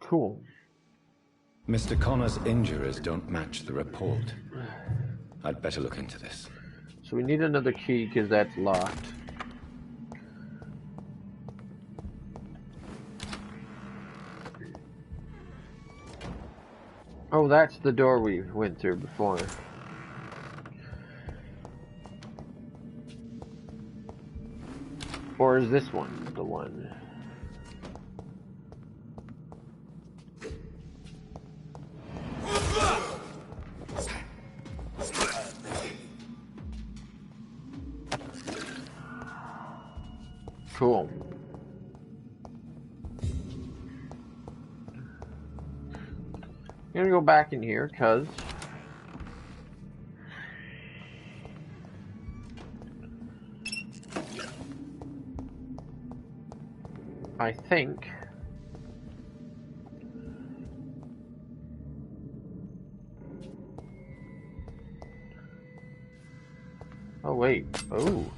Cool. Mr. Connor's injuries don't match the report. I'd better look into this. So we need another key because that's locked. Oh, that's the door we went through before. Or is this one the one? Cool. I'm gonna go back in here, cause I think oh wait, oh.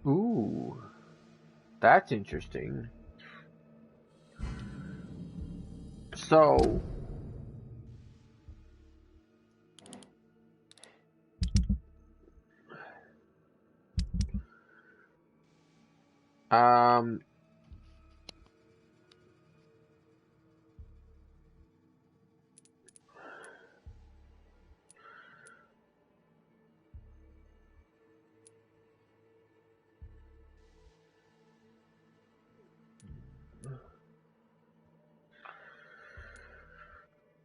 Ooh, that's interesting. So, um,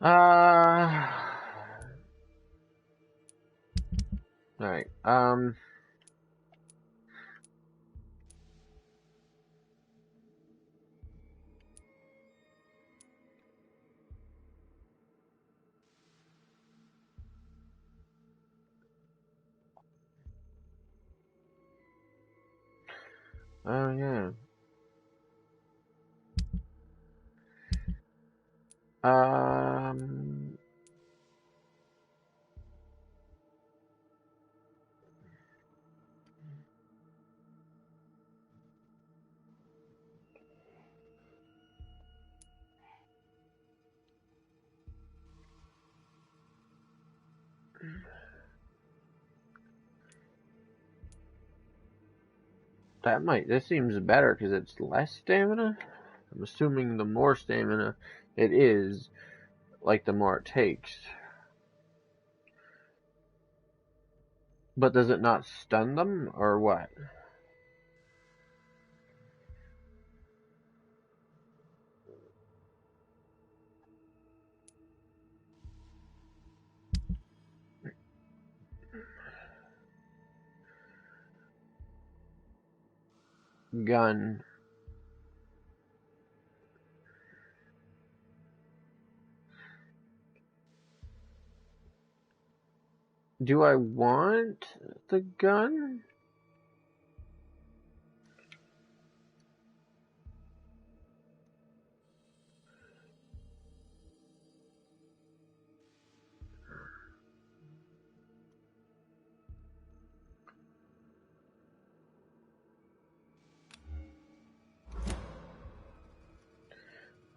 all right, oh yeah, um, this seems better because it's less stamina. I'm assuming the more stamina it is, like the more it takes. But does it not stun them, or what? gun. Do I want the gun?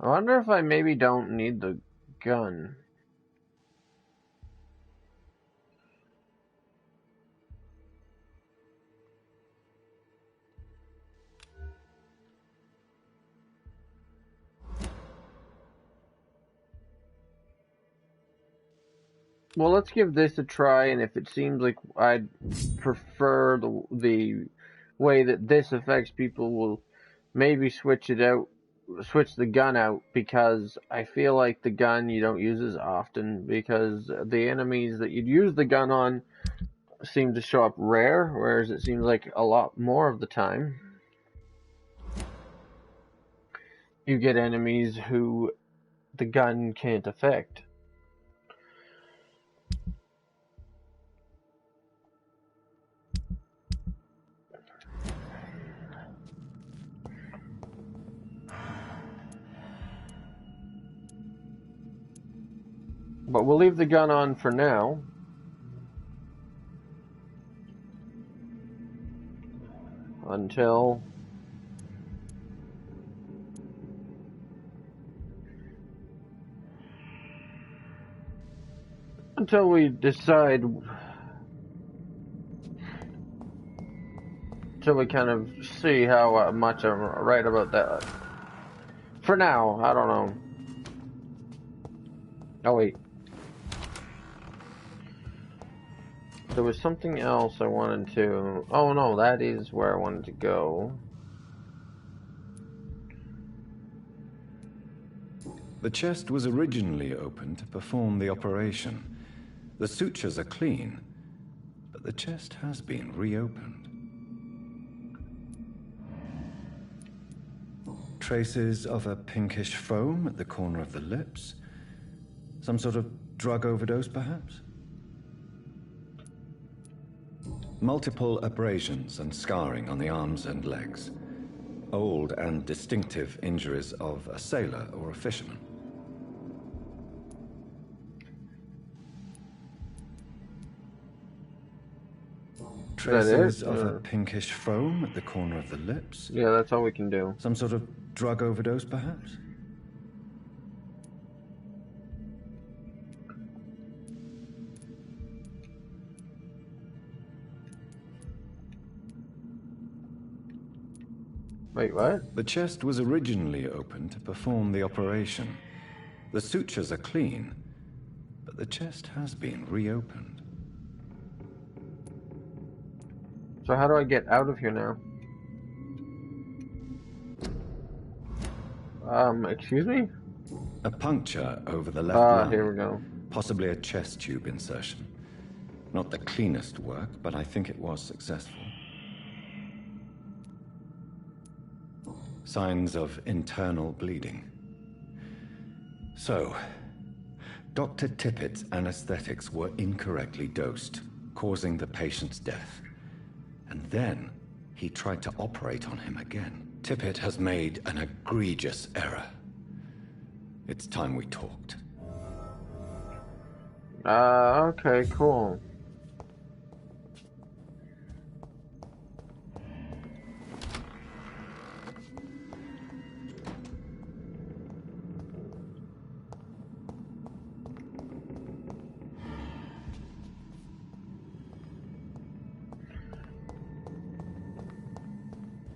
I wonder if I maybe don't need the gun. Well, let's give this a try, and if it seems like I'd prefer the way that this affects people, we'll maybe switch the gun out, because I feel like the gun you don't use as often, because the enemies that you'd use the gun on seem to show up rare, whereas it seems like a lot more of the time you get enemies who the gun can't affect. But we'll leave the gun on for now. Until we decide, until we kind of see how much I'm right about that. For now, I don't know. Oh wait. There was something else I wanted to... Oh no, that is where I wanted to go. The chest was originally open to perform the operation. The sutures are clean, but the chest has been reopened. Traces of a pinkish foam at the corner of the lips. Some sort of drug overdose, perhaps? Multiple abrasions and scarring on the arms and legs. Old and distinctive injuries of a sailor or a fisherman. Traces of a pinkish foam at the corner of the lips. Yeah, that's all we can do. Some sort of drug overdose, perhaps? Wait, what? The chest was originally open to perform the operation. The sutures are clean, but the chest has been reopened. So how do I get out of here now? Excuse me? A puncture over the left lung. Here we go. Possibly a chest tube insertion. Not the cleanest work, but I think it was successful. Signs of internal bleeding. So, Dr. Tippett's anesthetics were incorrectly dosed, causing the patient's death. And then, he tried to operate on him again. Tippett has made an egregious error. It's time we talked. Okay, cool.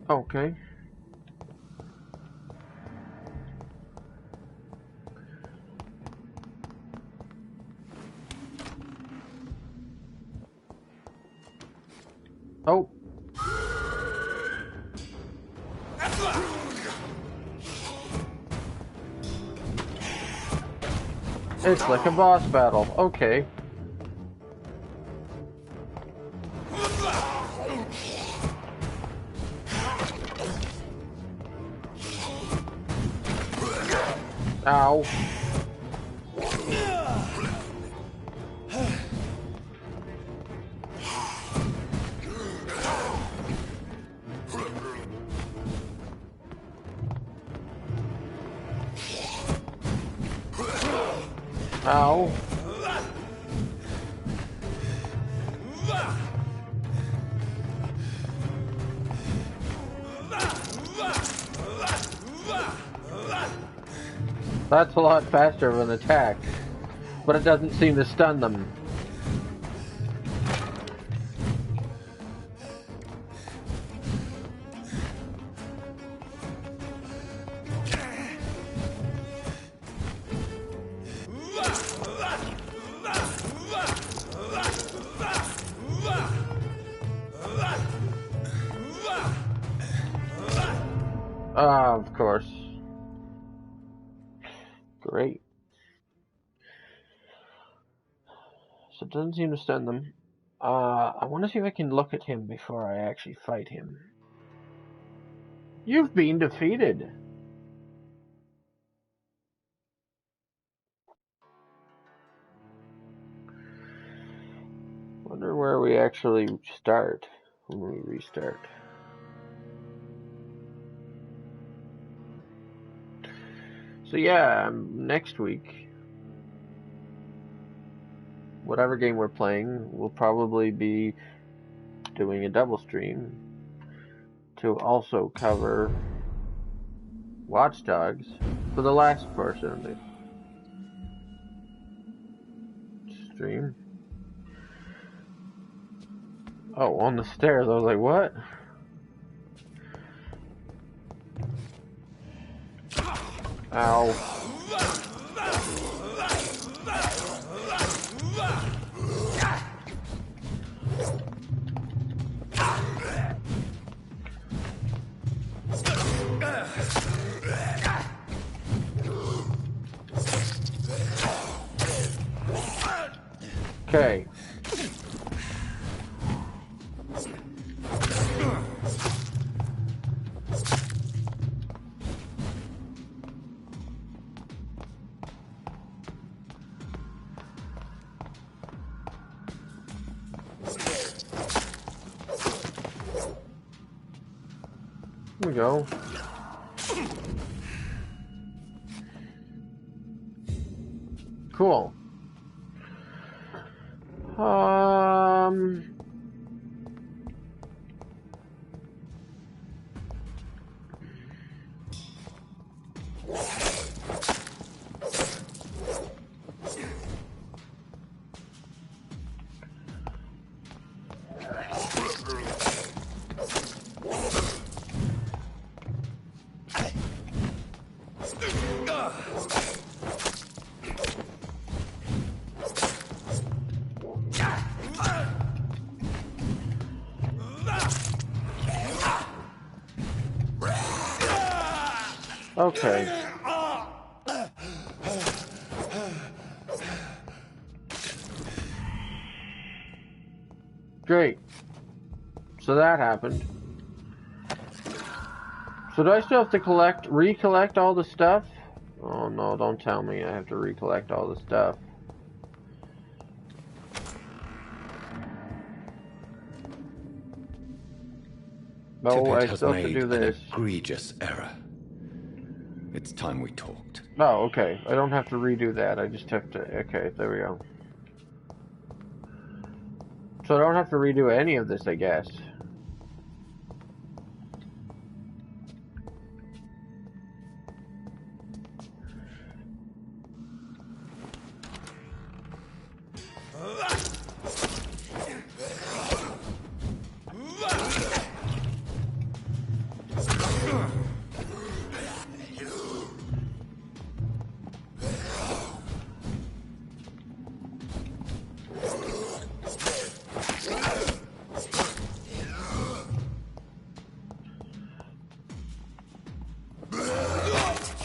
Okay. Oh. It's like a boss battle. Okay. Ow. Ow. That's a lot faster of an attack, but it doesn't seem to stun them. Of course. Great. So it doesn't seem to stun them. I want to see if I can look at him before I actually fight him. You've been defeated. Wonder where we actually start when we restart. So yeah, next week, whatever game we're playing, we'll probably be doing a double stream to also cover Watch Dogs for the last portion of the stream. Oh, on the stairs, I was like, what? Ow. Okay. Here we go. Cool. Okay. Great. So that happened. So do I still have to recollect all the stuff? Oh no, don't tell me I have to recollect all the stuff. No, I still have to do this. An egregious error. It's time we talked. Oh, okay. I don't have to redo that. I just have to... Okay, there we go. So I don't have to redo any of this, I guess.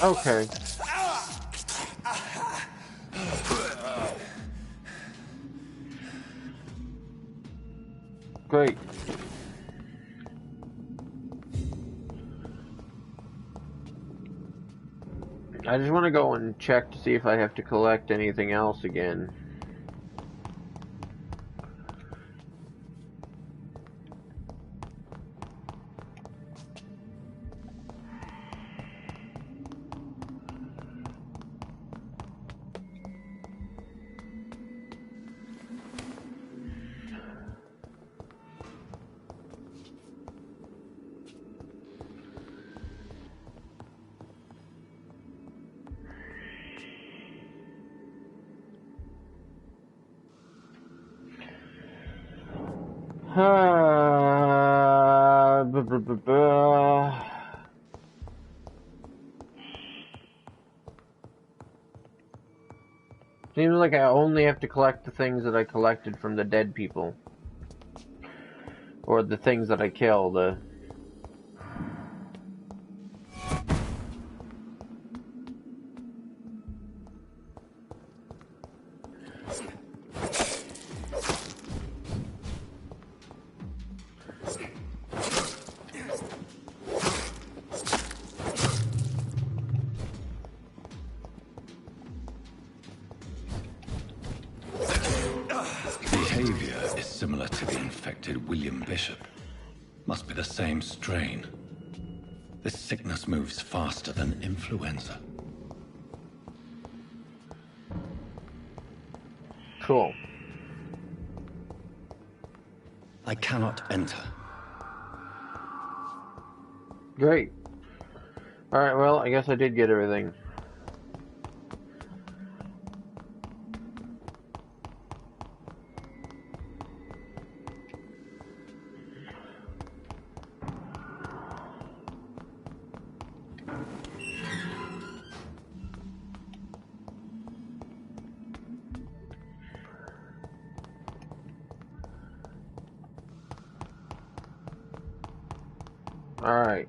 Okay. Great. I just want to go and check to see if I have to collect anything else again. Seems like I only have to collect the things that I collected from the dead people. Or the things that I killed. Behavior is similar to the infected William Bishop. Must be the same strain. This sickness moves faster than influenza. Cool. I cannot enter. Great. Alright, well, I guess I did get everything. Alright.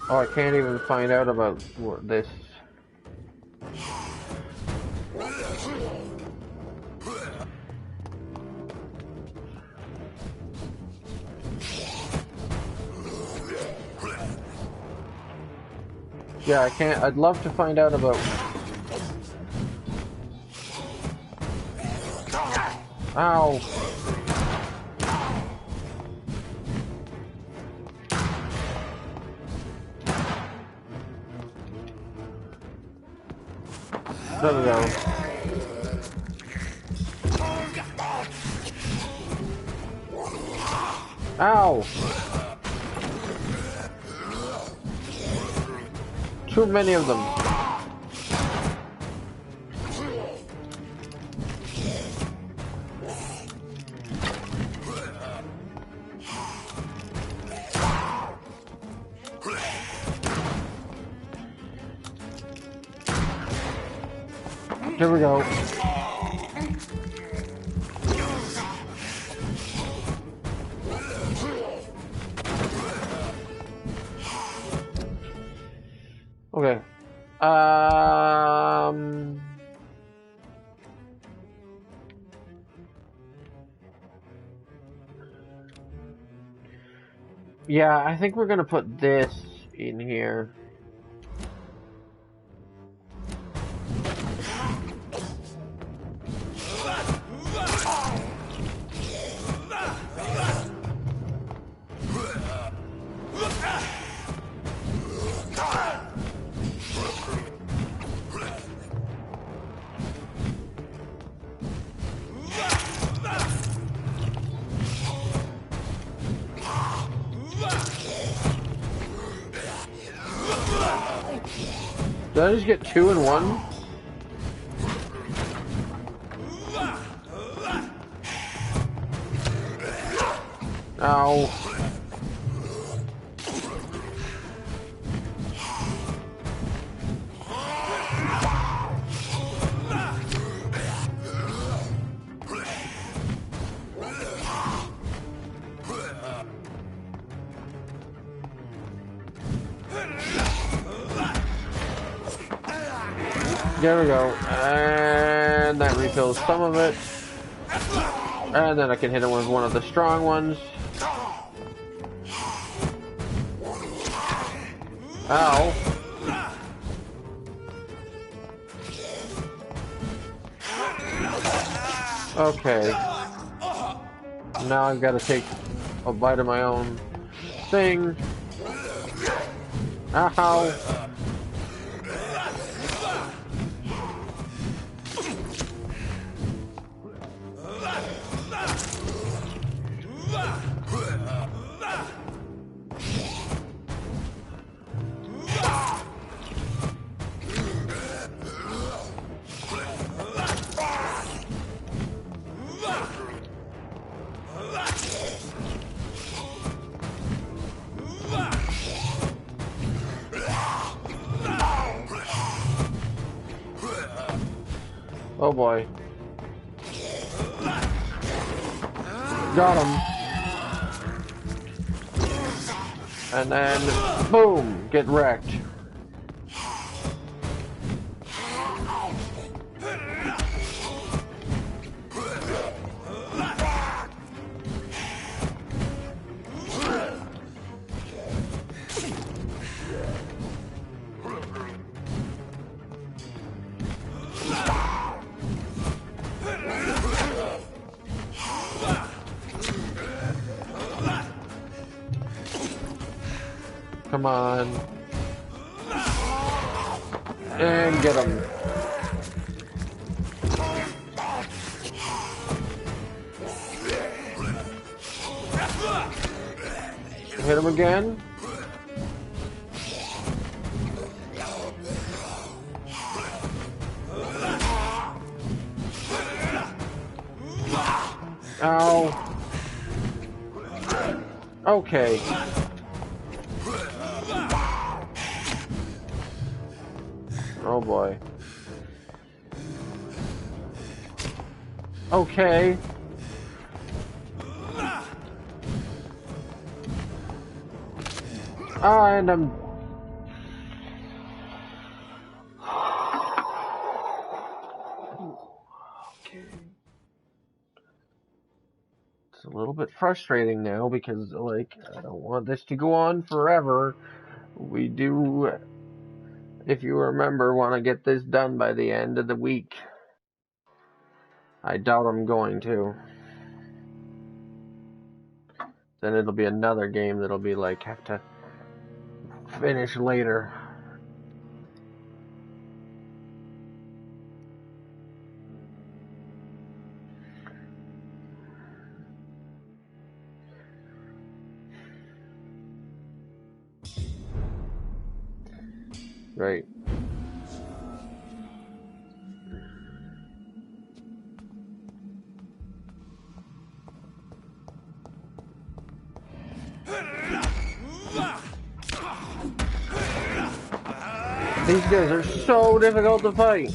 Oh, I can't even find out about this. Yeah, I can't. I'd love to find out about... Ow! There we go. Ow! Too many of them. Here we go. Okay. Yeah, I think we're gonna put this in here. Did I just get 2 in 1? Ow. There we go. And that refills some of it. And then I can hit him with one of the strong ones. Ow. Okay. Now I've got to take a bite of my own thing. Ow. Oh boy. Got him. And then, boom, get wrecked. Come on. And get him. Hit him again. Ow. Okay. Oh boy. Okay. And I'm... Okay. It's a little bit frustrating now because, like, I don't want this to go on forever. We do, if you remember, want to get this done by the end of the week. I doubt I'm going to. Then it'll be another game that'll be like, have to finish later. Right. These guys are so difficult to fight.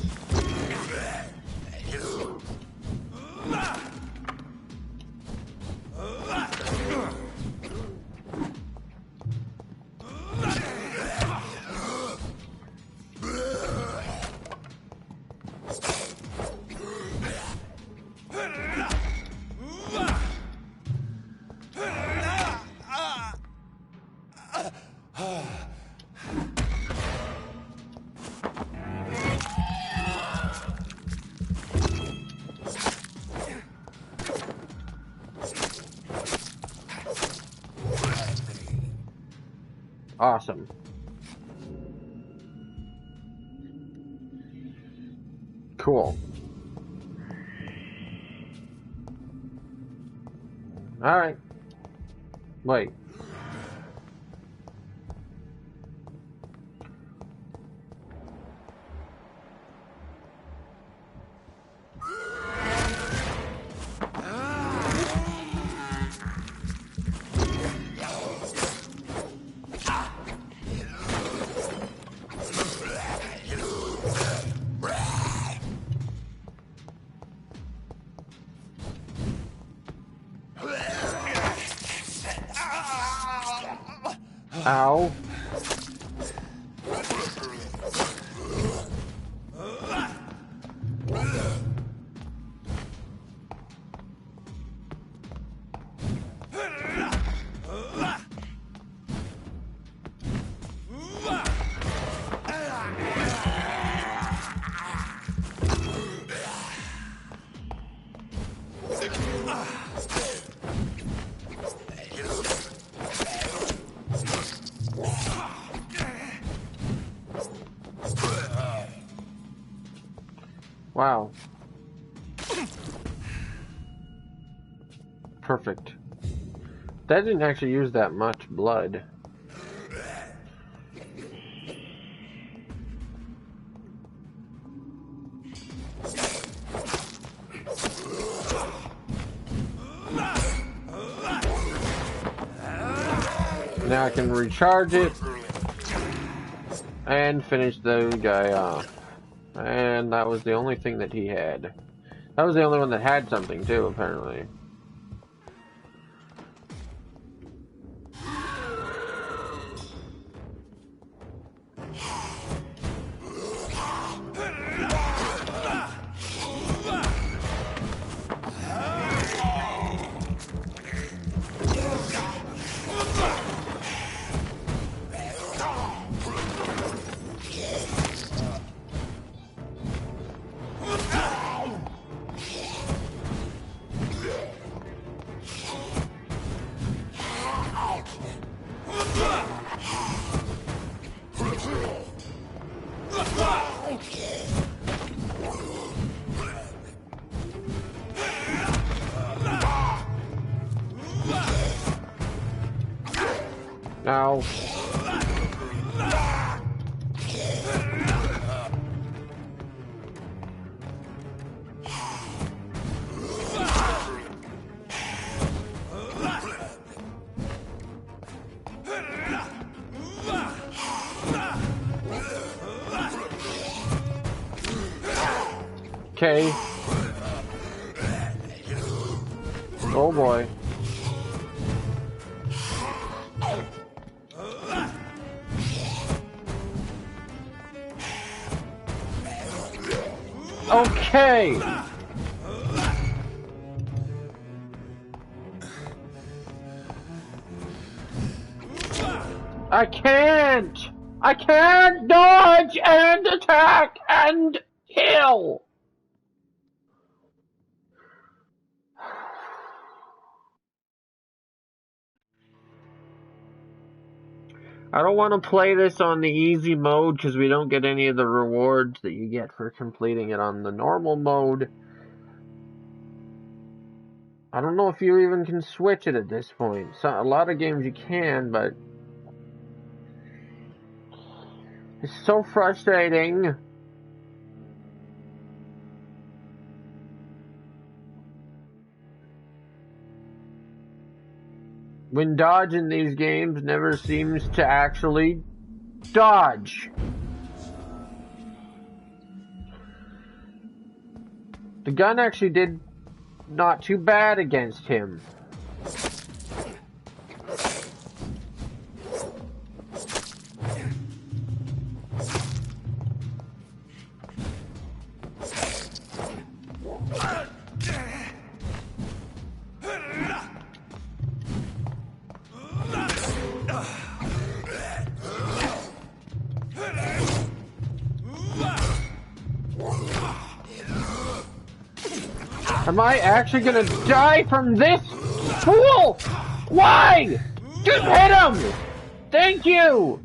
Awesome. Cool. Alright. Wait. Ow. Wow. Perfect. That didn't actually use that much blood. Now I can recharge it and finish the guy off. And that was the only thing that he had. That was the only one that had something too, apparently. Now. Okay. Oh boy. Okay. I can't dodge and attack and kill. I don't want to play this on the easy mode because we don't get any of the rewards that you get for completing it on the normal mode. I don't know if you even can switch it at this point. So, a lot of games you can, but it's so frustrating. When dodging these games never seems to actually dodge. The gun actually did not too bad against him. Am I actually gonna die from this fool? Why? Just hit him! Thank you!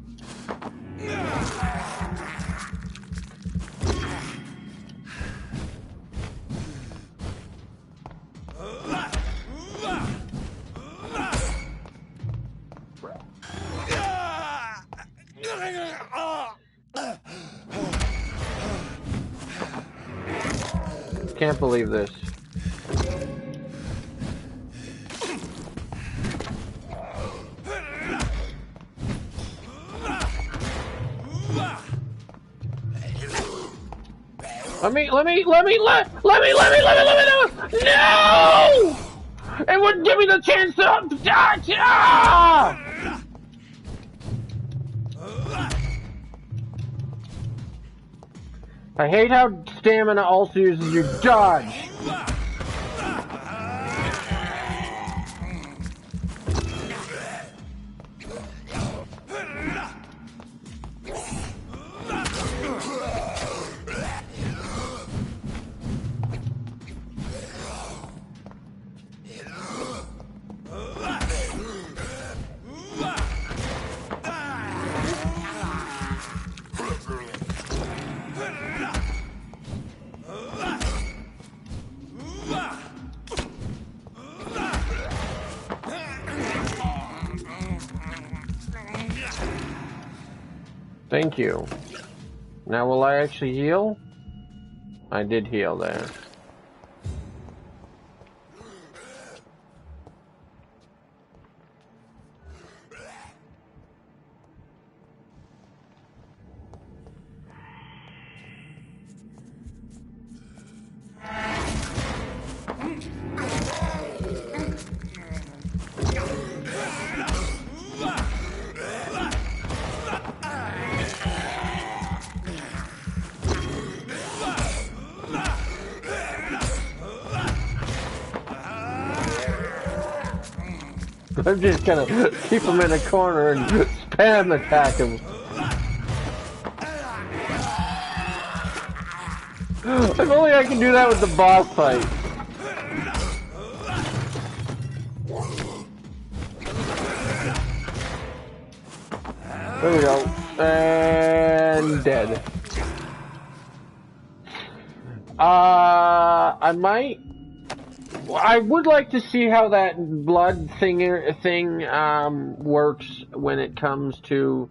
Can't believe this. Let me do it! No! It wouldn't give me the chance to dodge! Ah! I hate how stamina also uses your dodge. Thank you. Now will I actually heal? I did heal there. I'm just gonna keep him in a corner and spam attack him. If only I can do that with the boss fight. There we go. And dead. I would like to see how that blood thing works when it comes to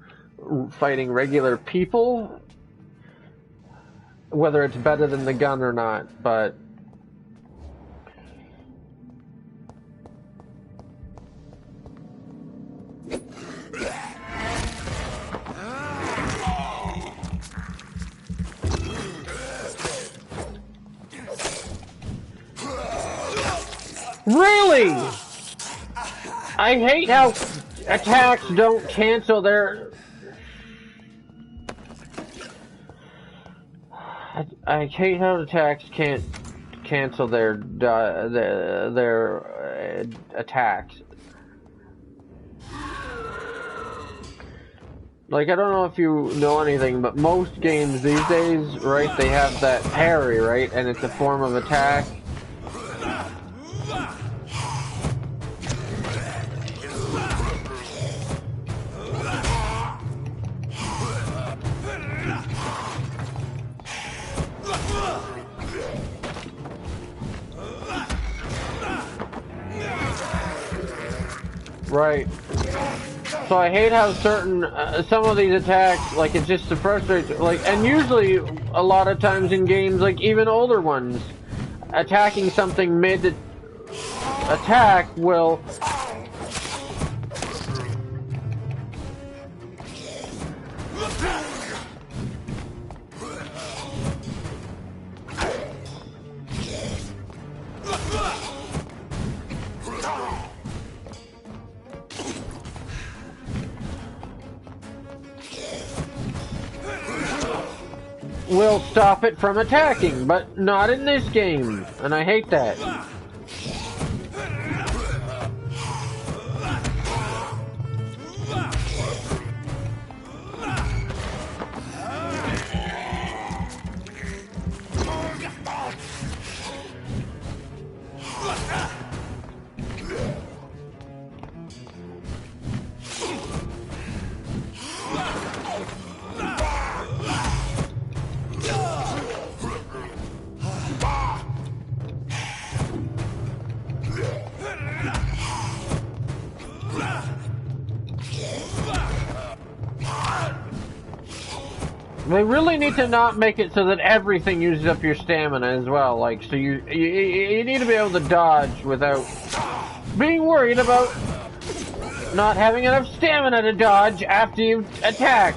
fighting regular people. Whether it's better than the gun or not, but... Really? I hate how attacks don't cancel their... I hate how attacks can't cancel their attacks. Like, I don't know if you know anything, but most games these days, right, they have that parry, right, and it's a form of attack. Right. So I hate how certain, some of these attacks, like, it's just to frustrate, like, and usually, a lot of times in games, like, even older ones, attacking something mid-attack will... will stop it from attacking, but not in this game, and I hate that. They really need to not make it so that everything uses up your stamina as well. Like, so you need to be able to dodge without being worried about not having enough stamina to dodge after you attack.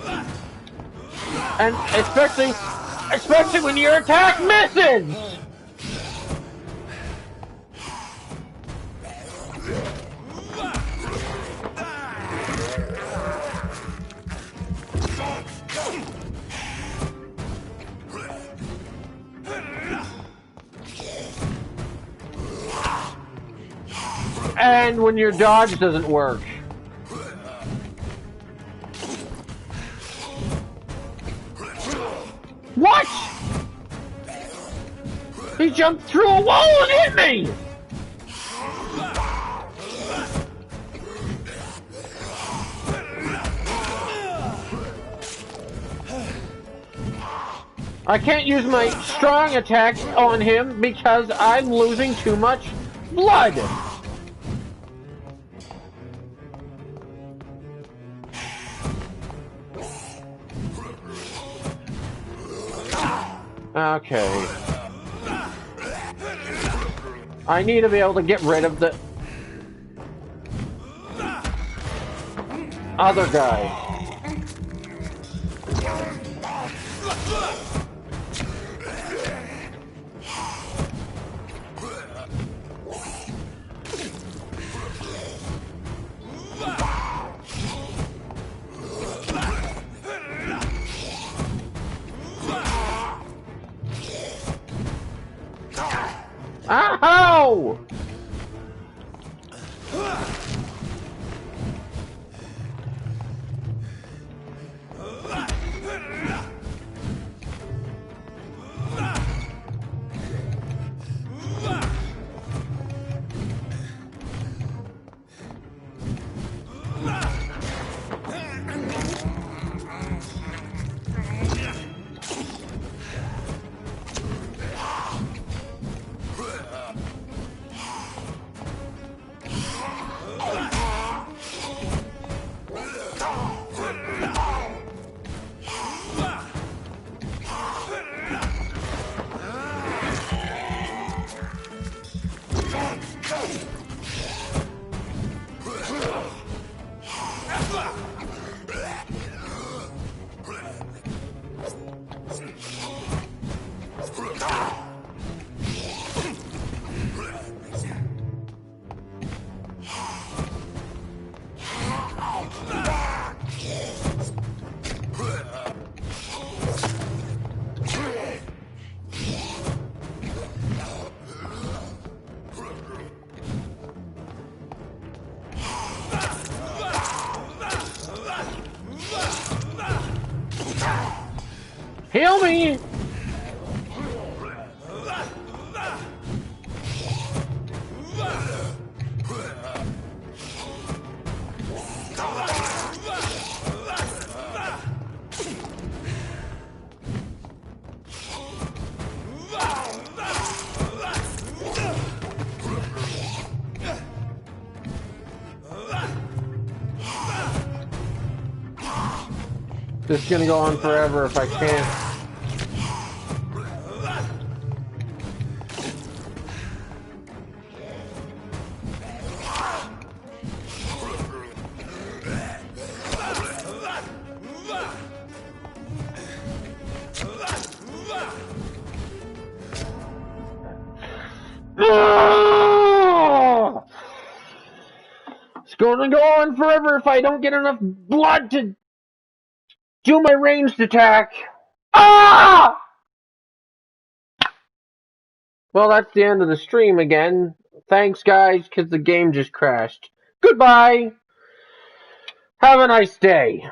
And especially when your attack misses! And when your dodge doesn't work. What? He jumped through a wall and hit me! I can't use my strong attack on him because I'm losing too much blood. Okay. I need to be able to get rid of the other guy. Ow! Heal me! This is gonna go on forever if I can't. It's gonna go on forever if I don't get enough blood to do my ranged attack. Ah! Well, that's the end of the stream again. Thanks, guys, because the game just crashed. Goodbye! Have a nice day.